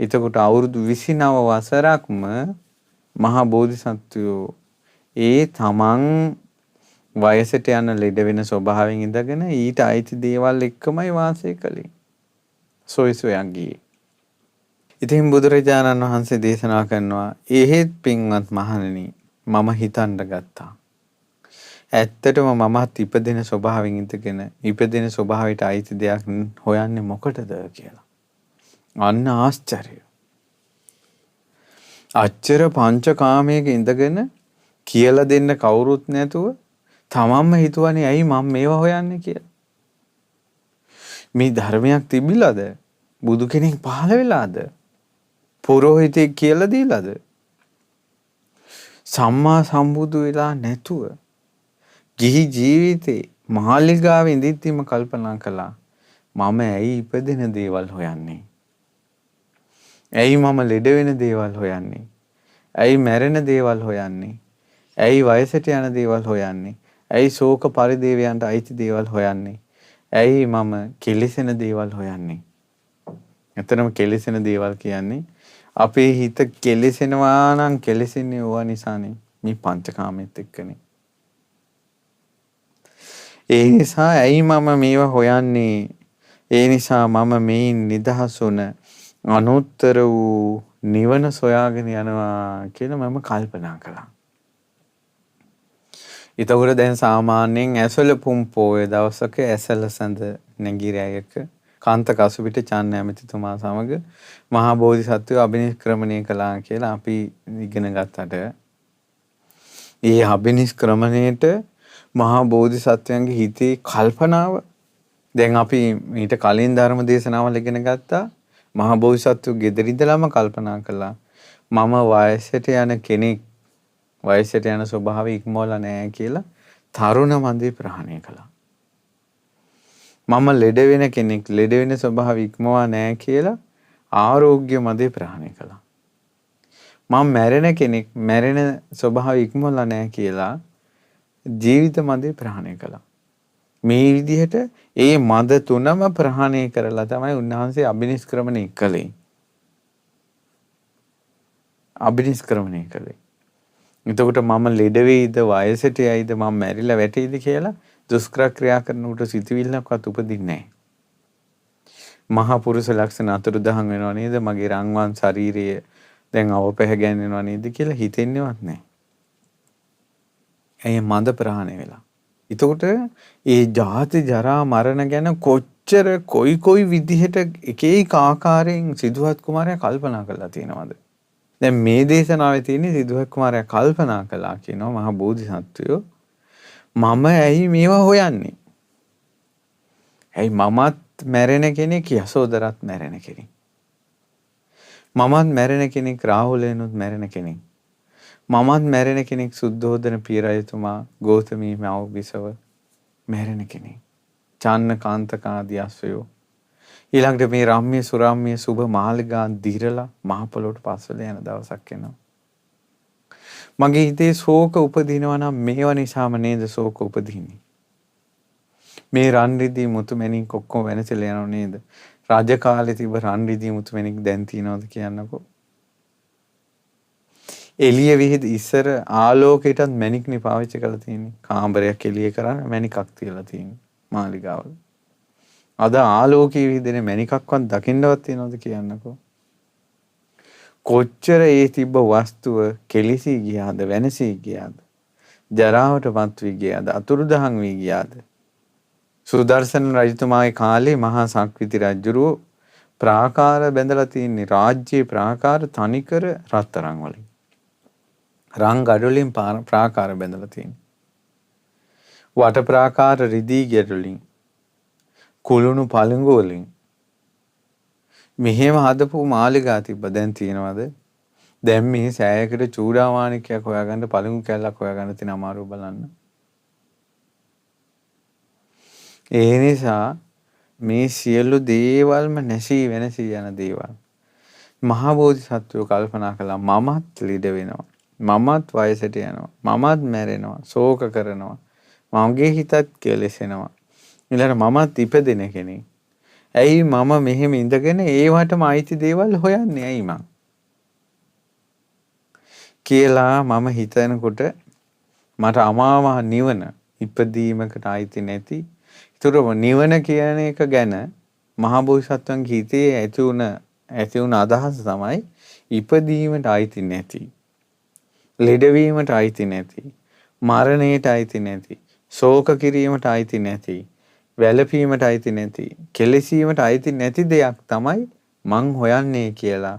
එතකොට අවුරුදු 29 වසරක්ම මහා බෝධිසත්වයෝ ඒ තමන් වයසට යන ලෙඩ වෙන ස්වභාවයෙන් ඉඳගෙන ඊට අයිති දේවල් එක්කමයි වාසය කළේ. සොය සොයා ගියේ. ඉතින් බුදුරජාණන් වහන්සේ දේශනා කරනවා එහෙත් පින්වත් මහණෙනි මම හිතන්න ගත්තා. ඇත්තටම මමත් ඉපදෙන ස්වභාවයෙන් ඉඳගෙන ඉපදෙන ස්වභාවයට අයිති දෙයක් හොයන්නේ මොකටද කියලා. අන්න ආශ්චර්යය. අච්චර පංචකාමයක ඉඳගෙන කියලා දෙන්න කවුරුත් නැතුව තමන්ම හිතුවනේ ඇයි මම මේවා හොයන්නේ කියලා. මේ ධර්මයක් තිබිලාද? බුදු කෙනෙක් පහළ වෙලාද? පුරෝහිතෙක් කියලා දීලාද? සම්මා සම්බුදු වෙලා නැතුව ගිහි ජීවිතේ මාලිගාවේ ඉඳිද්දිම කල්පනා කළා මම ඇයි ඉපදෙන දේවල් හොයන්නේ? ඇයි මම ලෙඩ වෙන දේවල් හොයන්නේ? ඇයි මැරෙන දේවල් හොයන්නේ? ඇයි වයසට යන දේවල් හොයන්නේ? ඇයි ශෝක පරිදේවයන්ට අයිති දේවල් හොයන්නේ? ඇයි මම කෙලෙසෙන දේවල් හොයන්නේ? එතරම් කෙලෙසෙන දේවල් කියන්නේ අපේ හිත කෙලෙසෙනවා නම් කෙලෙසෙන්නේ ඕවා නිසානේ. මේ පංචකාමෙත් එක්කනේ. ඒ නිසා ඇයි මම මේවා හොයන්නේ? ඒ නිසා මම මේන් නිදහස් වුණ අනුත්තර වූ නිවන සොයාගෙන යනවා කියලා මම කල්පනා කළා. ඊටවර දැන් සාමාන්‍යයෙන් ඇසල පුම්පෝය දවසක ඇසල සඳ නැගිරයක කාන්ත කසුපිට චාන් නැමැතිතුමා සමග මහා බෝධිසත්වය අභිනිෂ්ක්‍රමණය කළා කියලා අපි ඉගෙන ගත්තට ඒ අභිනිෂ්ක්‍රමණයට මහා බෝධිසත්වයන්ගේ හිතේ කල්පනාව දැන් අපි ඊට කලින් ධර්ම දේශනාවල් ඉගෙන ගත්තා. මහා බෝධිසත්වෝ ගෙදර ඉඳලාම කල්පනා කළා මම වයසට යන කෙනෙක් වයසට යන ස්වභාවය ඉක්මවලා නැහැ කියලා තරුණ මන්දේ ප්‍රහාණය කළා. මම ලෙඩ වෙන කෙනෙක් ලෙඩ වෙන ස්වභාවය ඉක්මවා නැහැ කියලා ආරෝග්‍ය මන්දේ ප්‍රහාණය කළා. මම මැරෙන කෙනෙක් මැරෙන ස්වභාවය ඉක්මවලා නැහැ කියලා ජීවිත මන්දේ ප්‍රහාණය කළා. මේ විදිහට ඒ මද තුනම ප්‍රහාණය කරලා තමයි උන්වහන්සේ අභිනිෂ්ක්‍රමණය කළේ. අභිනිෂ්ක්‍රමණය කළේ. එතකොට මම ලෙඩ වෙයිද වයසට යයිද මම මැරිලා වැටෙයිද කියලා දුෂ්කර ක්‍රියා කරනකොට සිතවිල්ලක්වත් උපදින්නේ නැහැ. මහා පුරුෂ ලක්ෂණ අතුරුදහන් වෙනව නේද? මගේ රන්වන් ශරීරය දැන් අවපැහැ ගන්නව නේද කියලා හිතෙන්නේවත් නැහැ. ඇයි මන්ද ප්‍රහාණය වෙලා. එතකොට ඒ ජාති ජරා මරණ ගැන කොච්චර කොයි විදිහට එක එක ආකාරයෙන් සිදුහත් කුමාරයා කල්පනා කරලා තියෙනවද? දැන් මේ දේශනාවේ තියෙන සිදුහත් කුමාරයා කල්පනා කළා කියනවා මහා බෝධිසත්වයෝ මම ඇයි මේවා හොයන්නේ? ඇයි මමත් මැරෙන කෙනෙක් යසෝදරත් මැරෙන කෙනෙක්. මමත් මැරෙන කෙනෙක් රාහුලෙනුත් මැරෙන කෙනෙක්. මමත් මැරෙන කෙනෙක් සුද්ධෝදන පිය රජතුමා ගෞතමී මව බිසව මැරෙන කෙනෙක්. චන්න කාන්තකාදී අස්වැයෝ ඊළඟට මේ රාම්‍ය සුරාම්‍ය සුභ මාලිගා දිරලා මහ පොළොවට පස්වල යන දවසක් එනවා. මගේ හිතේ ශෝක උපදිනවා නම් මේව නිසාම නේද ශෝක උපදින්නේ. මේ රන් රිදී මුතු මැණික් ඔක්කොම වෙනසලා යනව නේද? රාජ කාලේ තිබ්බ රන් රිදී මුතු මැණික් දැන් තියනවද කියන්නකෝ. එළිය විහිද ඉස්සර ආලෝකයටත් මැණික්නේ පාවිච්චි කරලා තියෙන්නේ. කාමරයක් එළිය කරන්න මැණිකක් තියලා තියෙන්නේ මාලිගාවල. අද ආලෝකයේ විහිදෙන මැණිකක්වත් දකින්නවත් තියනවද කියන්නකෝ. කොච්චර ඒ තිබ්බ වස්තුව කෙලිසී ගියාද වෙනසී ගියාද? ජරාවට පත් වී ගියාද? අතුරුදහන් වී ගියාද? සුදර්ශන රජතුමාගේ කාලේ මහා සක්විති රජුරෝ ප්‍රාකාර බැඳලා තියෙන්නේ රාජ්‍යයේ ප්‍රාකාර තනිකර රත්තරන් වලින්. රන් ගඩොලින් ප්‍රාකාර බැඳලා තියෙන්නේ. වට ප්‍රාකාර රිදී ගැටලින් කුළුණු පළඟු වලින් මෙහෙම හදපු මාලිගා තිබ්බ. දැන් තියෙනවද? දැන් මේ සෑයකට චූඩාමාණිකයක් හොයාගන්න පළඟු කැල්ලක් හොයාගන්න තියෙන අමාරුව බලන්න. ඒ නිසා මේ සියලු දේවල්ම නැසී වෙනසී යන දේවල්. මහා බෝධිසත්වෝ කල්පනා කළා මමත් ලිඩ වෙනවා. මමත් වයසට යනවා. මමත් මැරෙනවා. ශෝක කරනවා. මගේ හිතත් කෙලෙසෙනවා. ඊළඟට මමත් ඉපදෙන කෙනෙක්. ඇයි මම මෙහෙම ඉඳගෙන ඒවටම අයිති දේවල් හොයන්නේ ඇයි මං? කියලා මම හිතනකොට මට අමාමහ නිවන ඉපදීමකට අයිති නැති. ඒතර නිවන කියන එක ගැන මහා බෝසත්වයන්ගේ හිතේ ඇති වුණ අදහස තමයි ඉපදීමට අයිති නැති. ලෙඩවීමට අයිති නැති. මරණයට අයිති නැති. ශෝක කිරීමට අයිති නැති. වැළපීමට අයිති නැති. කෙලෙසීමට අයිති නැති දෙයක් තමයි මං හොයන්නේ කියලා.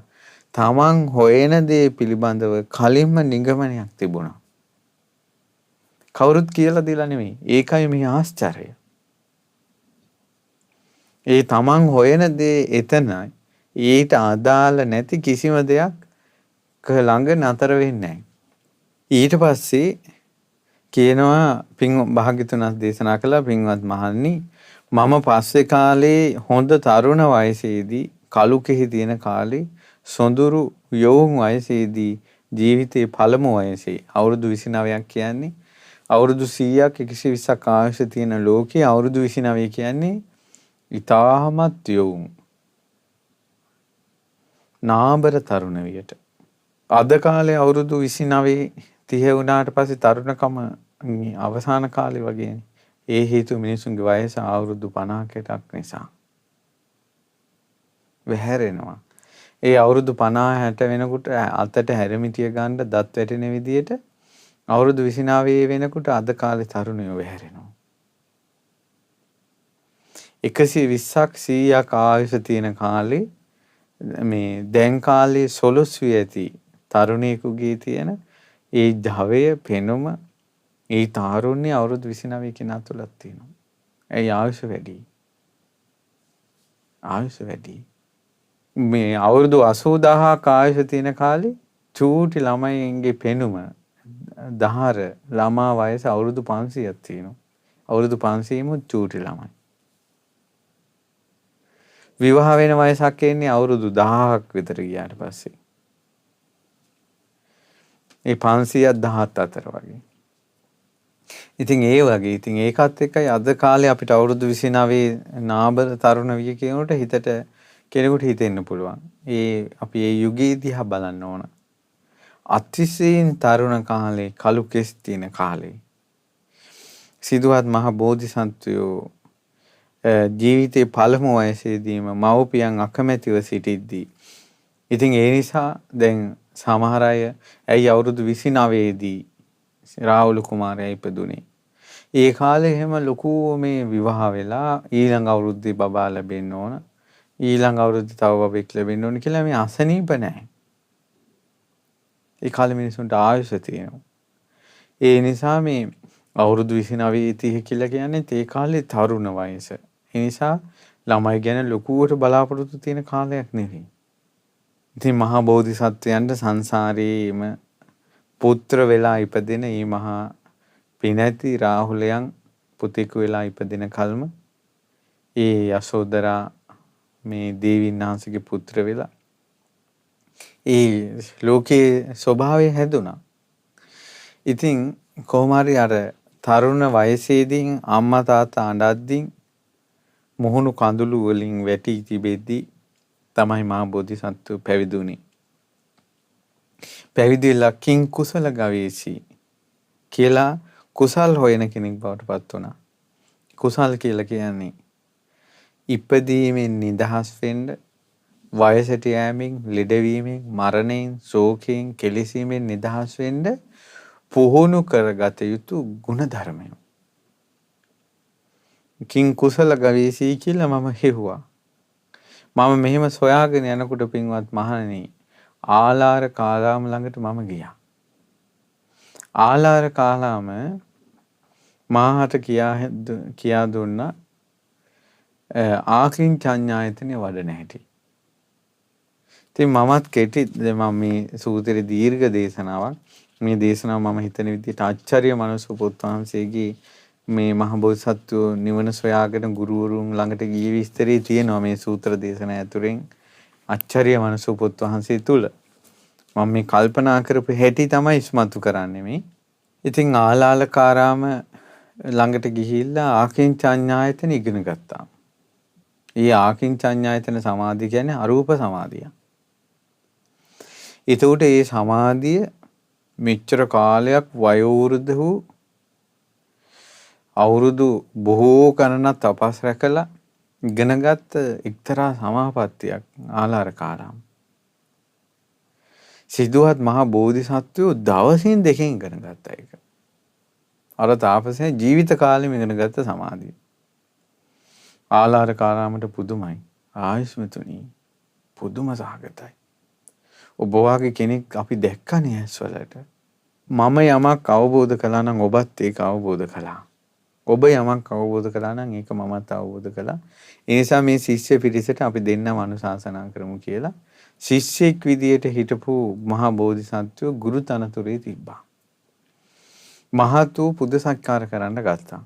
තමන් හොයන දේ පිළිබඳව කලින්ම නිගමනයක් තිබුණා. කවුරුත් කියලා දීලා නෙමෙයි. ඒකයි මේ ආශ්චර්යය. ඒ තමන් හොයන දේ එතනයි. ඊට අදාළ නැති කිසිම දෙයක් ළඟ නතර වෙන්නේ නැහැ. ඊට පස්සේ කියනවා පින් භාග්‍යතුන්ස් දේශනා කළා පින්වත් මහණනි මම පස්සේ කාලේ හොඳ තරුණ වයසේදී කලුකෙහි තියෙන කාලේ සොඳුරු යෝන් වයසේදී ජීවිතේ පළමු වයසේ අවුරුදු 29ක් කියන්නේ අවුරුදු 100ක් 120ක් ආයුෂ තියෙන ලෝකේ අවුරුදු 29 කියන්නේ ඉතාමත් යෝන් නාබර තරුණ වියට. අද කාලේ අවුරුදු 29 30 වුණාට පස්සේ තරුණකම අවසාන කාලේ වගේනේ. ඒ හේතුව මිනිසුන්ගේ වයස අවුරුදු 50කටක් නිසා. වැහැරෙනවා. ඒ අවුරුදු 50 60 වෙනකොට අතට හැරමිටිය ගන්න දත් වැටෙන විදියට අවුරුදු 29 වෙනකොට අද කාලේ තරුණයෝ වැහැරෙනවා. 120ක් 100ක් ආයුෂ තියෙන කාලේ මේ දැන් කාලේ සොළොස්විය ඇති තරුණයෙකුගේ තියෙන ඒ ජවය පෙනුම ඒ තාරුණ්‍ය අවුරුදු 29 කෙනා තුලක් තියෙනවා. ඒ ආයුෂ වැඩි. ආයුෂ වැඩි. මේ අවුරුදු 80000ක ආයුෂ තියෙන කාලේ චූටි ළමයින්ගේ පෙනුම දහර ළමා වයස අවුරුදු 500ක් තියෙනවා. අවුරුදු 500ෙම චූටි ළමයි. විවාහ වෙන වයසක් එන්නේ අවුරුදු 1000ක් විතර ගියාට පස්සේ. ඒ 500ක් 17 අතර වගේ. ඉතින් ඒ වගේ ඉතින් ඒකත් එක්කයි අද කාලේ අපිට අවුරුදු 29 නාබර තරුණ විය කියනකොට හිතට කෙනෙකුට හිතෙන්න පුළුවන්. අපි ඒ යුගයේ දිහා බලන්න ඕන. අතිශයින් තරුණ කාලේ කළු කෙස් තියෙන කාලේ. සිදුවත් මහ බෝධිසත්වයෝ ජීවිතේ පළමු වයසේදීම මව්පියන් අකමැතිව සිටිද්දී. ඉතින් ඒ නිසා දැන් සමහර අය ඇයි අවුරුදු 29 දී රාහුල කුමාරයා ඉපදුනේ. ඒ කාලේ එහෙම ලොකු මේ විවාහ වෙලා ඊළඟ අවුරුද්දේ බබා ලැබෙන්න ඕන. ඊළඟ අවුරුද්දේ තව බබෙක් ලැබෙන්න ඕන කියලා මේ අසනීප නැහැ. ඒ කාලේ මිනිසුන්ට ආයුෂ තියෙනවා. ඒ නිසා මේ අවුරුදු 29 30 කියලා කියන්නේ ඒ කාලේ තරුණ වයස. ඒ නිසා ළමයි ගැන ලොකුවට බලාපොරොත්තු තියෙන කාලයක් නෙවෙයි. ඉතින් මහා බෝධිසත්වයන්ට සංසාරේම පුත්‍ර වෙලා ඉපදෙන මේ මහා පිනැති රාහුලයන් පුතෙකු වෙලා ඉපදෙන කල්ම ඒ යසෝදරා මේ දේවීන් වහන්සේගේ පුත්‍ර වෙලා ඒ ලෝකේ ස්වභාවය හැදුනා. ඉතින් කොහොම හරි අර තරුණ වයසේදී අම්මා තාත්තා අඬද්දී මුහුණු කඳුළු වලින් වැටි තිබෙද්දී තමයි මහා බෝධිසත්ව පැවිදුණේ. පැවිදිලා කිං කුසල ගවේෂී කියලා කුසල් හොයන කෙනෙක් බවට පත් වුණා. කුසල් කියලා කියන්නේ ඉපදීමෙන් නිදහස් වෙන්න, වයසට යෑමෙන්, ලෙඩවීමෙන්, මරණයෙන්, ශෝකයෙන්, කෙලෙසීමෙන් නිදහස් වෙන්න පුහුණු කරගත යුතු ගුණ ධර්මය. කිං කුසල ගවේසී කියලා මම හෙව්වා. මම මෙහෙම සොයාගෙන යනකොට පින්වත් මහණෙනි ආලාර කාලාම ළඟට මම ගියා. ආලාර කාලාම මාහට කියා දුන්නා ආකින් චඤ්ඤායතනෙ වඩන හැටි. ඉතින් මමත් කෙටි මම මේ සූත්‍රයේ දීර්ඝ දේශනාවක් මේ දේශනාව මම හිතන විදිහට ආචාර්ය මනස පොත් වහන්සේගේ මේ මහ බෝසත්ත්ව නිවන සොයාගෙන ගුරුවරුන් ළඟට ගිය විස්තරේ තියෙනවා මේ සූත්‍ර දේශනාව ඇතුලෙන් ආචාර්ය මනස පොත් වහන්සේ තුල මම මේ කල්පනා කරපු හැටි තමයි ඉස්මතු කරන්නේ මේ. ඉතින් ආලාලකාරාම ළඟට ගිහිල්ලා ආකින්චඤ්ඤායතන ඉගෙන ගත්තා. ඒ ආකින්චඤ්ඤායතන සමාධිය කියන්නේ අරූප සමාධිය. එතකොට මේ සමාධිය මෙච්චර කාලයක් වයෝවෘද්ධ වූ අවුරුදු බොහෝ ගණනක් තපස් රැකලා ඉගෙනගත් එක්තරා සමාපත්තියක් ආලාරකාරාම. සිද්ධාර්ථ මහ බෝධිසත්වයෝ දවසින් දෙකෙන් ඉගෙන ගත්තා ඒක. අර තාපසයා ජීවිත කාලෙම ඉගෙන ගත්ත සමාධිය. ආලාරකාරාමට පුදුමයි. ආයස්මතුනි පුදුම සහගතයි. ඔබ වගේ කෙනෙක් අපි දැක්කනේ ඇස්වලට. මම යමක් අවබෝධ කළා නම් ඔබත් ඒක අවබෝධ කළා. ඔබ යමක් අවබෝධ කළා නම් ඒක මමත් අවබෝධ කළා. ඒ නිසා මේ ශිෂ්‍ය පිරිසට අපි දෙන්නම අනුශාසනා කරමු කියලා ශිෂ්‍යෙක් විදියට හිටපු මහා බෝධිසත්වෝ ගුරු තනතුරේ තිබ්බා. මහත් වූ පුද සත්කාර කරන්න ගත්තා.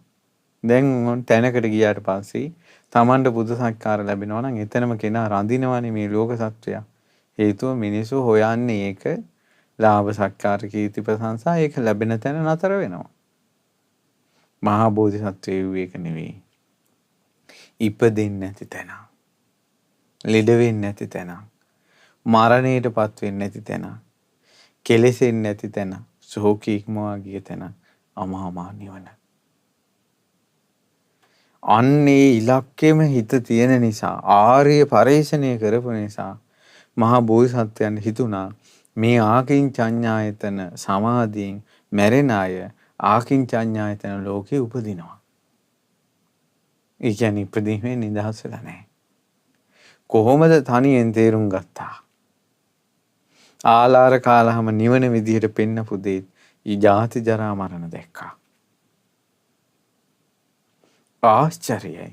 දැන් තැනකට ගියාට පස්සේ Tamanට පුද සත්කාර ලැබෙනවා නම් එතනම කෙනා රඳිනවනේ මේ ලෝක සත්වයා. හේතුව මිනිස්සු හොයන්නේ ඒක ලාභ සත්කාර කීර්ති ප්‍රශංසා ඒක ලැබෙන තැන නතර වෙනවා. මහා බෝධිසත්වයෝ ඒක නෙවෙයි. ඉපදෙන්නේ නැති තැන. ලෙඩ වෙන්නේ නැති තැන. මරණයටපත් වෙන්නේ නැති තැන. කෙලෙසෙන්නේ නැති තැන. සෝකී ඉක්මවා ගිය තැන. අමහා නිවන. අන්නේ ඉලක්කෙම හිත තියෙන නිසා ආර්ය පරිශ්‍රණය කරපු නිසා මහා බෝධිසත්වයන් හිතුණා මේ ආකින්චඤ්ඤායතන සමාධියෙන් මැරෙන අය ආකින්චඤ්ඤායතන ලෝකේ උපදිනවා. ඒ කියන්නේ ඉපදීමේ නිදහස් වෙලා නැහැ. කොහොමද තනියෙන් තේරුම් ගත්තා? ආලාර කාලහම නිවන විදිහට පෙන්නපු දෙයි ඊ ජාති ජරා මරණ දැක්කා. ආශ්චර්යයි.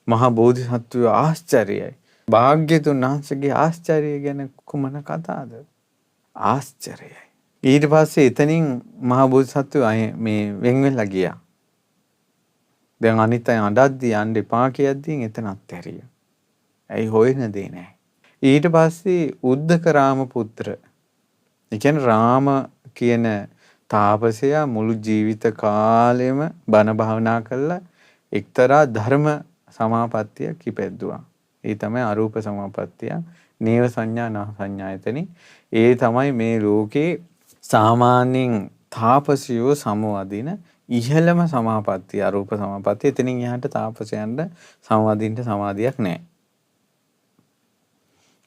මහා බෝධිසත්වයෝ ආශ්චර්යයි. භාග්‍යතුන් වහන්සේගේ ආශ්චර්යය ගැන කුමන කතාවද? ආශ්චර්යයි. ඊට පස්සේ එතනින් මහා බෝධිසත්වයෝ මේ වෙන් වෙලා ගියා. දැන් අනිත් අය අඬද්දි යන්න එපා කියද්දී එතන අත්හැරිය. ඇයි හොයන දේ නැහැ. ඊට පස්සේ උද්දක රාම පුත්‍ර. ඒ කියන්නේ රාම කියන තාපසයා මුළු ජීවිත කාලෙම බණ භාවනා කළා එක්තරා ධර්ම සමාපත්තියක් ඉපැද්දුවා. ඒ තමයි අරූප සමාපත්තිය. නේව සංඥා නා සංඥායතනෙ. ඒ තමයි මේ ලෝකේ සාමාන්‍යයෙන් තාපසියෝ සමවදින ඉහළම සමාපත්තිය අරූප සමාපත්තිය. එතනින් එහාට තාපසයන්ට සමවදින්න සමාධියක් නැහැ.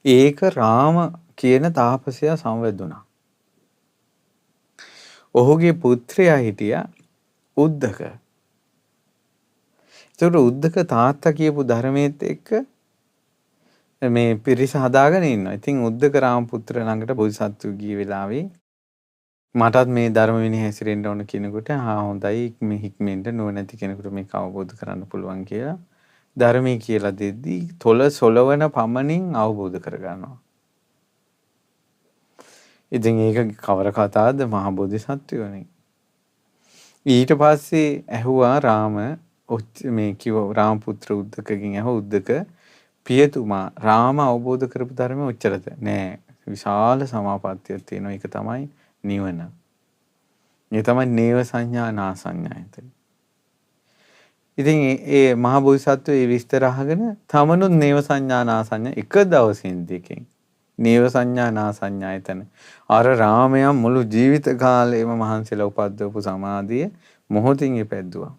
ඒක රාම කියන තාපසයා සමවැදුණා. ඔහුගේ පුත්‍රයා හිටියා උද්දක. ඒතකොට උද්දක තාත්තා කියපු ධර්මයේත් එක්ක මේ පිරිස හදාගෙන ඉන්නවා. ඉතින් උද්දක රාමපුත්‍ර ළඟට බෝධිසත්වෝ ගිය වෙලාවේ මටත් මේ ධර්ම විනය හැසිරෙන්න ඕන කෙනෙකුට හොඳයි මේ හික්මෙන්ට නොනැති කෙනෙකුට මේක අවබෝධ කරන්න පුළුවන් කියලා ධර්මයේ කියලා දෙද්දී තොල සොලවන පමණින් අවබෝධ කරගන්නවා. ඉතින් ඒක කවර කතාවද? මහා බෝධිසත්වයෝනේ. ඊට පස්සේ ඇහුවා රාම මේ කිව්ව රාමපුත්‍ර උද්දකගෙන් ඇහුවා උද්දක පියතුමා රාම අවබෝධ කරපු ධර්මය ඔච්චරද? නෑ. විශාල සමාපත්තියක් තියෙනවා. ඒක තමයි නිවන. ඒ තමයි නේව සංඥා නා සංඥායතන. ඉතින් ඒ මහා බෝධිසත්වෝ මේ විස්තර අහගෙන තමනුත් නේව සංඥා නා සංඥා එක දවසින් දෙකෙන් නේව සංඥා නා සංඥායතන අර රාමයා මුළු ජීවිත කාලෙම මහන්සිලා උපද්දවපු සමාධිය මොහොතින් ඉපැද්දුවා.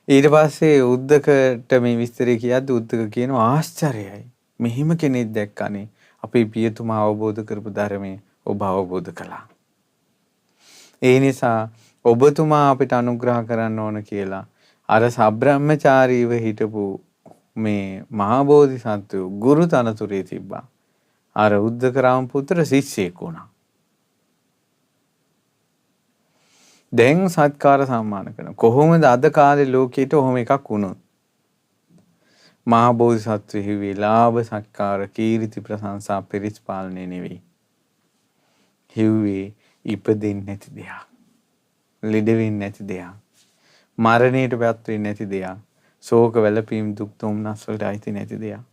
ඊට පස්සේ උද්දකට මේ විස්තරය කියද්දී උද්දක කියනවා ආශ්චර්යයි. මෙහිම කෙනෙක් දැක්කනේ. අපේ පියතුමා අවබෝධ කරපු ධර්මයේ ඔබ අවබෝධ කළා. ඒ නිසා ඔබතුමා අපිට අනුග්‍රහ කරන්න ඕන කියලා අර සබ්‍රහ්මචාරීව හිටපු මේ මහා බෝධිසත්වෝ ගුරු තනතුරේ තිබ්බා. අර උද්දකරාම පුත්‍ර ශිෂ්‍යෙක් වුණා. දැන් සත්කාර සම්මාන කරන කොහොමද අද කාලේ ලෝකෙට ඔහොම එකක් වුණොත්? මහා බෝධිසත්ව හිව්වේ ලාභ සත්කාර කීර්ති ප්‍රශංසා පිරිස් පාලනය නෙවෙයි. හිව්වේ ඉපදෙන්නේ නැති දෙයක්. ලෙඩ වෙන්නේ නැති දෙයක්. මරණයට පත් වෙන්නේ නැති දෙයක්. ශෝක වැළපීම් දුක් දුම්නස් වලට අයිති නැති දෙයක්.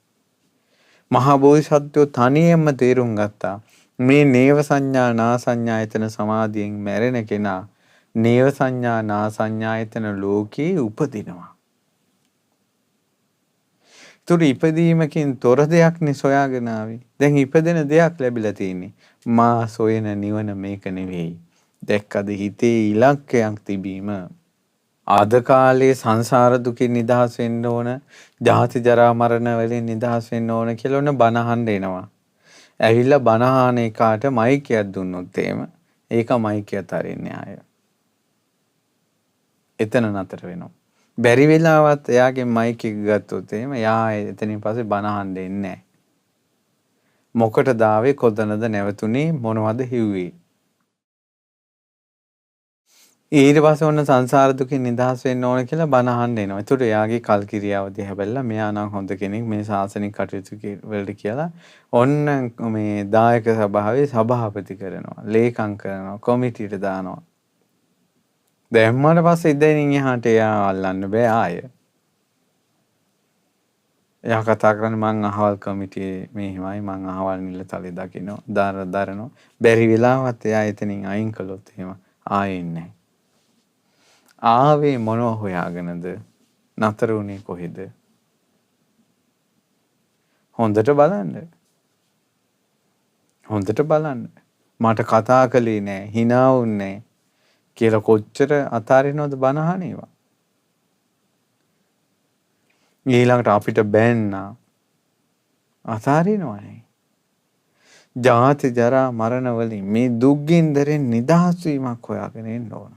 මහා බෝධිසත්වෝ තනියෙන්ම තේරුම් ගත්තා මේ නේව සංඥා නා සංඥායතන සමාධියෙන් මැරෙන කෙනා නේව සංඥා නා සංඥායතන ලෝකේ උපදිනවා. ඒතර ඉපදීමකින් තොර දෙයක් නේ සොයාගෙන ආවේ. දැන් ඉපදෙන දෙයක් ලැබිලා තියෙන්නේ. මා සොයන නිවන මේක නෙවෙයි. දැක්කද හිතේ ඉලක්කයක් තිබීම. අද කාලේ සංසාර දුකින් නිදහස් වෙන්න ඕන, ජාති ජරා මරණ වලින් නිදහස් වෙන්න ඕන කියලා ඔන්න බණ අහන්න එනවා. ඇවිල්ලා බණ අහන එකාට මයික්යක් දුන්නොත් එහෙම ඒක මයික්යත් අරින්නේ ආය. එතන නතර වෙනවා. බැරි වෙලාවත් එයාගේ මයික් එක ගත්තොත් එහෙම එයා එතනින් පස්සේ බණ අහන්න එන්නේ නැහැ. මොකටද ආවේ, කොතනද නැවතුනේ, මොනවද හිව්වේ? ඊට පස්සේ ඔන්න සංසාර දුකින් නිදහස් වෙන්න ඕන කියලා බණ අහන්න එනවා. ඒතකොට එයාගේ කල් කිරියාව දිහා බැලලා මෙයා නම් හොඳ කෙනෙක් මේ ශාසනික කටයුතු වලට කියලා ඔන්න මේ දායක සභාවේ සභාපති කරනවා, ලේකම් කරනවා, කොමිටියට දානවා. දැම්මට පස්සේ ඉතින් එහාට එයා අල්ලන්න බෑ ආය. එයා කතා කරන්නේ මං අහවල් කමිටියේ මේ හිමයි මං අහවල් නිලතලේ දකින්න දරනවා. බැරි වෙලාවත් එයා එතනින් අයින් කළොත් එහෙම ආයෙන්නේ නැහැ. ආවේ මොනව හොයාගෙනද? නතර වුණේ කොහෙද? හොඳට බලන්න. හොඳට බලන්න. මට කතා කළේ නෑ, hina වුන්නේ නෑ කියලා කොච්චර අතාරිනවද බන අහන ඒවා. ඊළඟට අපිට බෑන්නා අතාරිනවනේ. ජාති ජරා මරණ වලින් මේ දුක්ගින්දරෙන් නිදහස් වීමක් හොයාගෙන එන්න ඕන.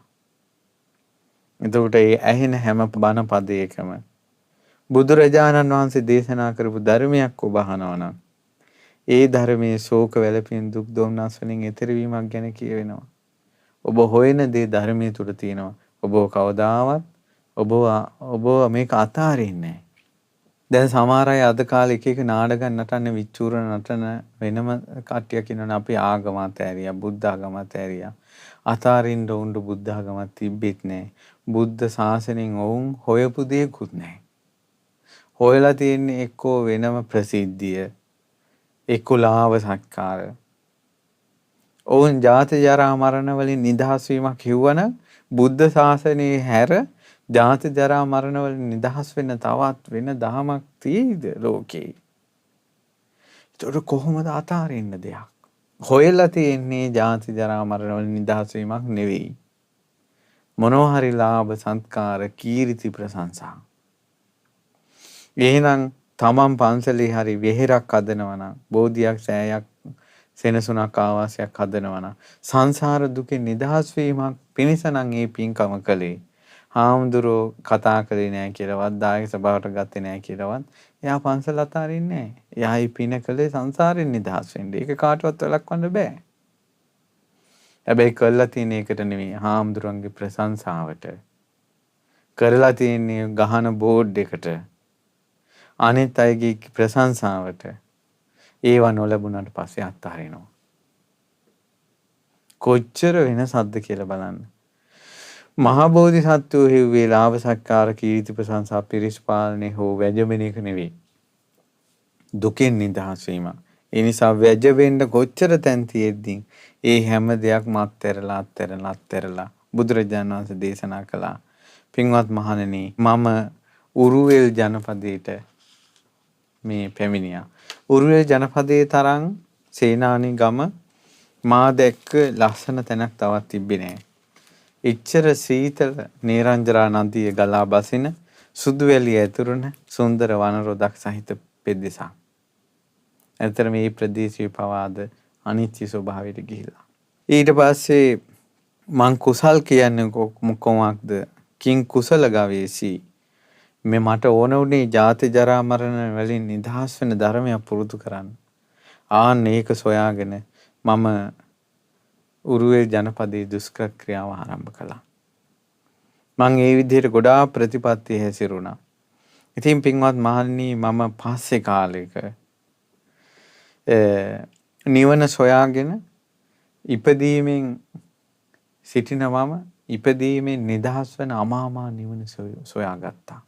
එතකොට ඒ ඇහෙන හැම බණ පදයකම බුදුරජාණන් වහන්සේ දේශනා කරපු ධර්මයක් ඔබ අහනවා නම් ඒ ධර්මයේ ශෝක වැළපීම් දුක් දෝමනස් වලින් එතර වීමක් ගැන කියවෙනවා. ඔබ හොයන දේ ධර්මයේ තුල තියෙනවා. ඔබ කවදාවත් ඔබ මේක අතාරින්නේ නැහැ. දැන් සමහර අය අද කාලේ එක එක නාටකම් නටන්න විචූර නටන වෙනම කට්ටියක් ඉන්නවනේ. අපි ආගම අතෑරියා, බුද්ධ ආගම අතෑරියා. අතාරින්න උන්ට බුද්ධ ආගමක් තිබෙත් නැහැ. බුද්ධ ශාසනයෙන් ඔවුන් හොයපු දෙයක්වත් නැහැ. හොයලා තියෙන්නේ එක්කෝ වෙනම ප්‍රසිද්ධිය, එක්කෝ ලාභ සත්කාර. ඔවුන් ජාති ජරා මරණ වලින් නිදහස් වීමක් කිව්වනම් බුද්ධ ශාසනයේ හැර ජාති ජරා මරණ වලින් නිදහස් වෙන්න තවත් වෙන දහමක් තියෙයිද ලෝකේ? ඒක කොහොමද අතාරින්න දෙයක්? හොයලා තියෙන්නේ ජාති ජරා මරණ වලින් නිදහස් වීමක් නෙවෙයි. මොනවා හරි ලාභ සත්කාර කීර්ති ප්‍රශංසා. එහෙනම් තමන් පන්සලේ හරි වෙහෙරක් හදනවා නම්, බෝධියක් සෑයක් සෙනසුනක් ආවාසයක් හදනවා නම් සංසාර දුකෙන් නිදහස් වීමක් පිණිස නම් ඒ පින්කම කළේ. හාමුදුරුවෝ කතා කළේ නැහැ කියලාවත්, දායක සභාවට ගත්තේ නැහැ කියලාවත් එයා පන්සල අතාරින්නේ නැහැ. එයායි පින කළේ සංසාරෙන් නිදහස් වෙන්න. ඒක කාටවත් වළක්වන්න බෑ. හැබැයි කළා තියෙන එකට නෙමෙයි, හාමුදුරන්ගේ ප්‍රශංසාවට. කරලා තියෙන්නේ ගහන බෝඩ් එකට. අනිත් අයගේ ප්‍රශංසාවට. ඒව නොලැබුණාට පස්සේ අත්හරිනවා. කොච්චර වෙනසක්ද කියලා බලන්න. මහා බෝධිසත්වෝ හිව්වේ ලාභ සත්කාර කීර්ති ප්‍රශංසා පිරිස් පාලනය හෝ වැජඹෙන එක නෙවෙයි. දුකෙන් නිදහස් වීම. ඒ නිසා වැජඹෙන්න කොච්චර තැන් තියෙද්දි ඒ හැම දෙයක්ම අත්හැරලා බුදුරජාණන් වහන්සේ දේශනා කළා. පින්වත් මහණෙනි, මම උරුවෙල් ජනපදයට මේ පැමිණියා. උරුවෙල් ජනපදයේ තරම් සේනානි ගම මා දැක්ක ලස්සන තැනක් තවත් තිබ්බේ නෑ. එච්චර සීතල නේරංජරා නදිය ගලා බසින සුදු වැලිය ඇතුරුන සුන්දර වනරොදක් සහිත පෙදෙසක්. ඇතර මේ ප්‍රදේශයේ පවාද අනිත්‍ය ස්වභාවයට ගිහිලා. ඊට පස්සේ මං කුසල් කියන්නේ කොහොමද කිං කුසල ගවේසි. මේ මට ඕන උනේ ජාති ජරා මරණ වලින් නිදහස් වෙන ධර්මයක් පුරුදු කරන්න. ආන්න ඒක සොයාගෙන මම උරුවේ ජනපදයේ දුෂ්කර ක්‍රියාව ආරම්භ කළා. මං ඒ විදිහට ගොඩාක් ප්‍රතිපත්ති හැසිරුණා. ඉතින් පින්වත් මහණනි මම පස්සේ කාලෙක නිවන සොයාගෙන ඉපදීමෙන් සිටිනවම ඉපදීමෙන් නිදහස් වෙන අමාමා නිවන සොයාගත්තා.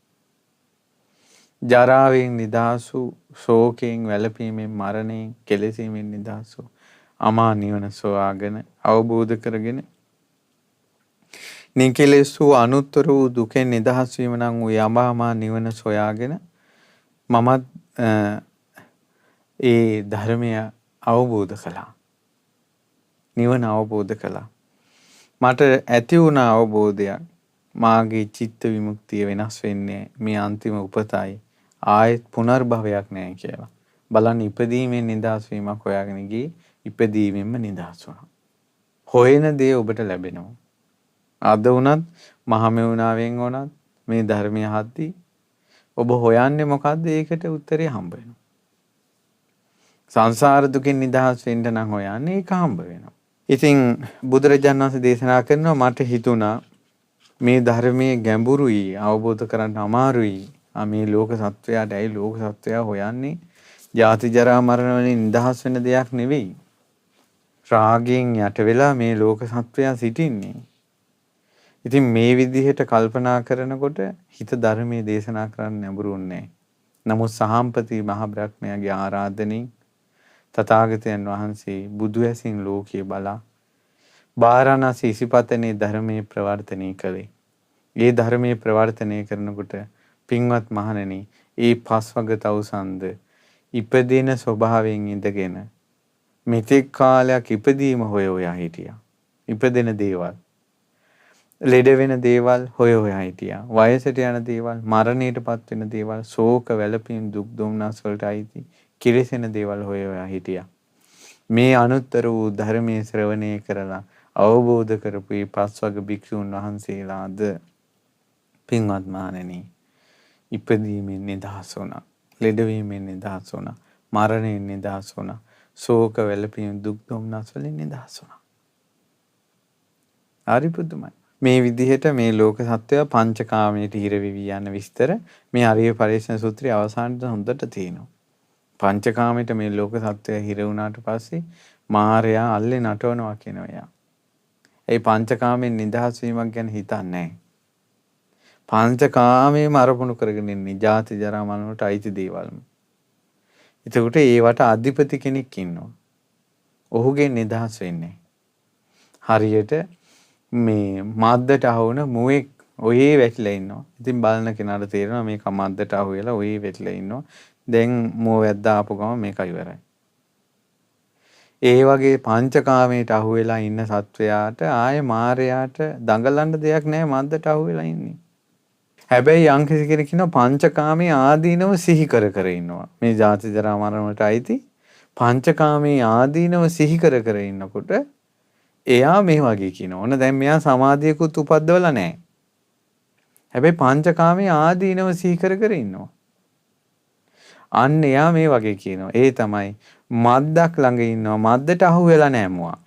ජරාවෙන් නිදහසු, ශෝකයෙන් වැළපීමෙන්, මරණයෙන් කෙලෙසීමෙන් නිදහසු අමා නිවන සොයාගෙන අවබෝධ කරගෙන නිකලෙස් වූ අනුත්තර වූ දුකෙන් නිදහස් වීම නම් වූ අමාමා නිවන සොයාගෙන මමත් ඒ ධර්මය අවබෝධ කළා. නිවන අවබෝධ කළා. මට ඇති වුණ අවබෝධයක් මාගේ චිත්ත විමුක්තිය වෙනස් වෙන්නේ මේ අන්තිම උපතයි ආයෙත් පුනර්භවයක් නැහැ කියලා. බලන්න ඉපදීමෙන් නිදහස් වීමක් හොයාගෙන ගියේ ඉපදීමෙන්ම නිදහස් වුණා. හොයන දේ ඔබට ලැබෙනවා. අද වුණත් මහමෙවුනාවෙන් වුණත් මේ ධර්මය අහද්දී ඔබ හොයන්නේ මොකද්ද? ඒකට උත්තරේ හම්බ වෙනවා. සංසාර දුකින් නිදහස් වෙන්න නම් හොයන්නේ ඒක හම්බ වෙනවා. ඉතින් බුදුරජාණන් වහන්සේ දේශනා කරනවා මට හිතුණා මේ ධර්මයේ ගැඹුරුයි අවබෝධ කරගන්න අමාරුයි. මේ ලෝක සත්වයාට ඇයි ලෝක සත්වයා හොයන්නේ ජාති ජරා මරණ වලින් නිදහස් වෙන දෙයක් නෙවෙයි. රාගයෙන් යට වෙලා මේ ලෝක සත්වයා සිටින්නේ. ඉතින් මේ විදිහට කල්පනා කරනකොට හිත ධර්මයේ දේශනා කරන්න නැඹුරුන්නේ. නමුත් සහම්පති මහ බ්‍රහ්මයාගේ ආරාධනෙන් තථාගතයන් වහන්සේ බුදු ඇසින් ලෝකයේ බලා බාරණසී ඉසිපතනේ ධර්මයේ ප්‍රවර්තනය කළේ. ඒ ධර්මයේ ප්‍රවර්තනය කරනකොට පින්වත් මහණෙනි, ඒ පස්වග තවුසන්ද ඉපදෙන ස්වභාවයෙන් ඉඳගෙන මෙතෙක් කාලයක් ඉපදීම හොයා හිටියා. ඉපදෙන දේවල්, ලෙඩ වෙන දේවල් හොයා හිටියා. වයසට යන දේවල්, මරණයටපත් වෙන දේවල්, ශෝක වැළපීම් දුක් දුම්නස් වලට අයිති කිරිසෙන දේවල් හොයා හිටියා. මේ අනුත්තර වූ ධර්මයේ ශ්‍රවණය කරලා අවබෝධ කරපු මේ පස්වග භික්ෂුන් වහන්සේලාද පින්වත් මහණෙනි ඉපදීමෙන් නිදහස් වුණා. ලෙඩවීමෙන් නිදහස් වුණා. මරණයෙන් නිදහස් වුණා. ශෝක වැළපීම් දුක් දුම්නස් වලින් නිදහස් වුණා. හරි පුදුමයි. මේ විදිහට මේ ලෝක සත්‍යය පංචකාමයට හිර වෙවි යන විස්තර මේ අරිය පරිශ්‍රණ සූත්‍රයේ අවසානයේ හොඳට තියෙනවා. පංචකාමයට මේ ලෝක සත්‍යය හිර වුණාට පස්සේ මාරයා අල්ලේ නටවනවා කියනවා එයා. ඒ පංචකාමයෙන් නිදහස් වීමක් ගැන හිතන්නේ නැහැ. පංචකාමයේම අරමුණු කරගෙන ඉන්නේ ජාති ජරා මරණ වලට අයිති දේවල්ම. එතකොට ඒවට අධිපති කෙනෙක් ඉන්නවා. ඔහුගෙන් නිදහස් වෙන්නේ. හරියට මේ මද්දට අහුවන මුවෙක් ඔයේ වැටිලා ඉන්නවා. ඉතින් බලන කෙනාට තේරෙනවා මේක මද්දට අහු වෙලා ඔයේ වැටිලා ඉන්නවා. දැන් මුව වැද්දා ආපු ගම මේක ඉවරයි. ඒ වගේ පංචකාමයට අහු වෙලා ඉන්න සත්වයාට ආයේ මායයට දඟලන්න දෙයක් නැහැ මද්දට අහු වෙලා ඉන්නේ. හැබැයි යම් කිසි කෙනෙක් ඉන්නවා පංචකාමයේ ආදීනව සිහි කර කර ඉන්නවා. මේ ජාති ජරා මරණ වලට අයිති පංචකාමයේ ආදීනව සිහි කර කර ඉන්නකොට එයා මේ වගේ කියනවා. ඔන්න දැන් මෙයා සමාධියකුත් උපද්දවලා නැහැ. හැබැයි පංචකාමයේ ආදීනව සිහි කර කර ඉන්නවා. අන්න එයා මේ වගේ කියනවා. ඒ තමයි මද්දක් ළඟ ඉන්නවා. මද්දට අහු වෙලා නැහැ මුවා.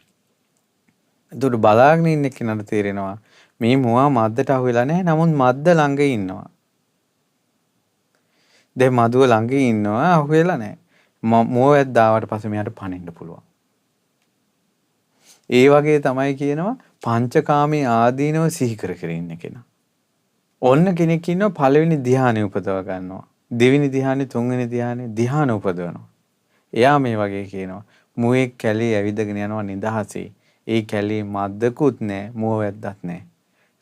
එතකොට බලාගෙන ඉන්න කෙනාට තේරෙනවා මේ මුවා මද්දට අහු වෙලා නැහැ. නමුත් මද්ද ළඟ ඉන්නවා. දැන් මදුව ළඟ ඉන්නවා අහු වෙලා නැහැ. මුව වැද්දාවට පස්සේ මෙයාට පනින්න පුළුවන්. ඒ වගේ තමයි කියනවා පංචකාමී ආදීනව සිහි කර කර ඉන්න කෙනා. ඔන්න කෙනෙක් ඉන්නවා පළවෙනි ධ්‍යානෙ උපදව ගන්නවා. දෙවෙනි ධ්‍යානෙ, තුන්වෙනි ධ්‍යානෙ ධ්‍යාන උපදවනවා. එයා මේ වගේ කියනවා මුවේ කැලේ ඇවිදගෙන යනවා නිදහසේ. ඒ කැලේ මද්දකුත් නැහැ, මුව වැද්දක් නැහැ.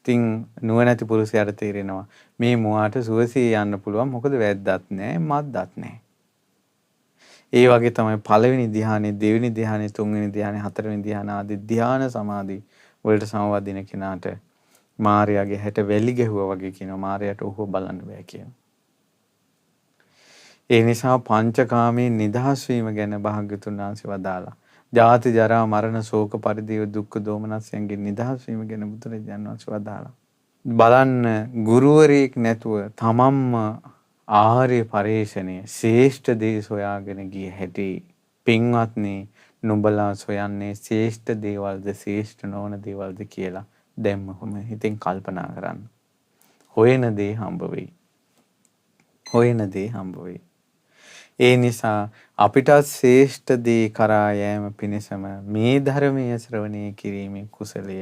ඉතින් නුවණැති පුරුෂයාට තේරෙනවා මේ මුවාට සුවසේ යන්න පුළුවන්. මොකද වැද්දක් නැහැ, මද්දක් නැහැ. ඒ වගේ තමයි පළවෙනි ධ්‍යානෙ, දෙවෙනි ධ්‍යානෙ, තුන්වෙනි ධ්‍යානෙ, හතරවෙනි ධ්‍යාන ආදී ධ්‍යාන සමාධි වලට සමවදින කෙනාට මාර්යාගේ හැට වැලි ගැහුවා වගේ කියනවා. මාර්යාට ඔහුව බලන්න බෑ කියනවා. ඒ නිසා පංචකාමයේ නිදහස් වීම ගැන භාග්‍යතුන් වහන්සේ වදාලා. ජාති ජරා මරණ ශෝක පරිදේව දුක්ඛ දෝමනස්යන්ගෙන් නිදහස් වීම ගැන බුදුරජාණන් වහන්සේ වදාලා. බලන්න ගුරුවරයෙක් නැතුව තමන්ම ආර්ය පරිශ්‍රණය ශ්‍රේෂ්ඨ දේ සොයාගෙන ගිය හැටි පින්වත්නි නුඹලා සොයන්නේ ශ්‍රේෂ්ඨ දේවල්ද ශ්‍රේෂ්ඨ නොවන දේවල්ද කියලා දැන් මොහොම හිතෙන් කල්පනා කරන්න. හොයන දේ හම්බ වෙයි. හොයන දේ හම්බ වෙයි. ඒ නිසා අපිට ශ්‍රේෂ්ඨ දේ කරා යෑම පිණිසම මේ ධර්මයේ ශ්‍රවණය කිරීමේ කුසලය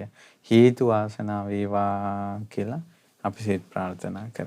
හේතු වාසනා වේවා කියලා අපි සිත ප්‍රාර්ථනා කරනවා.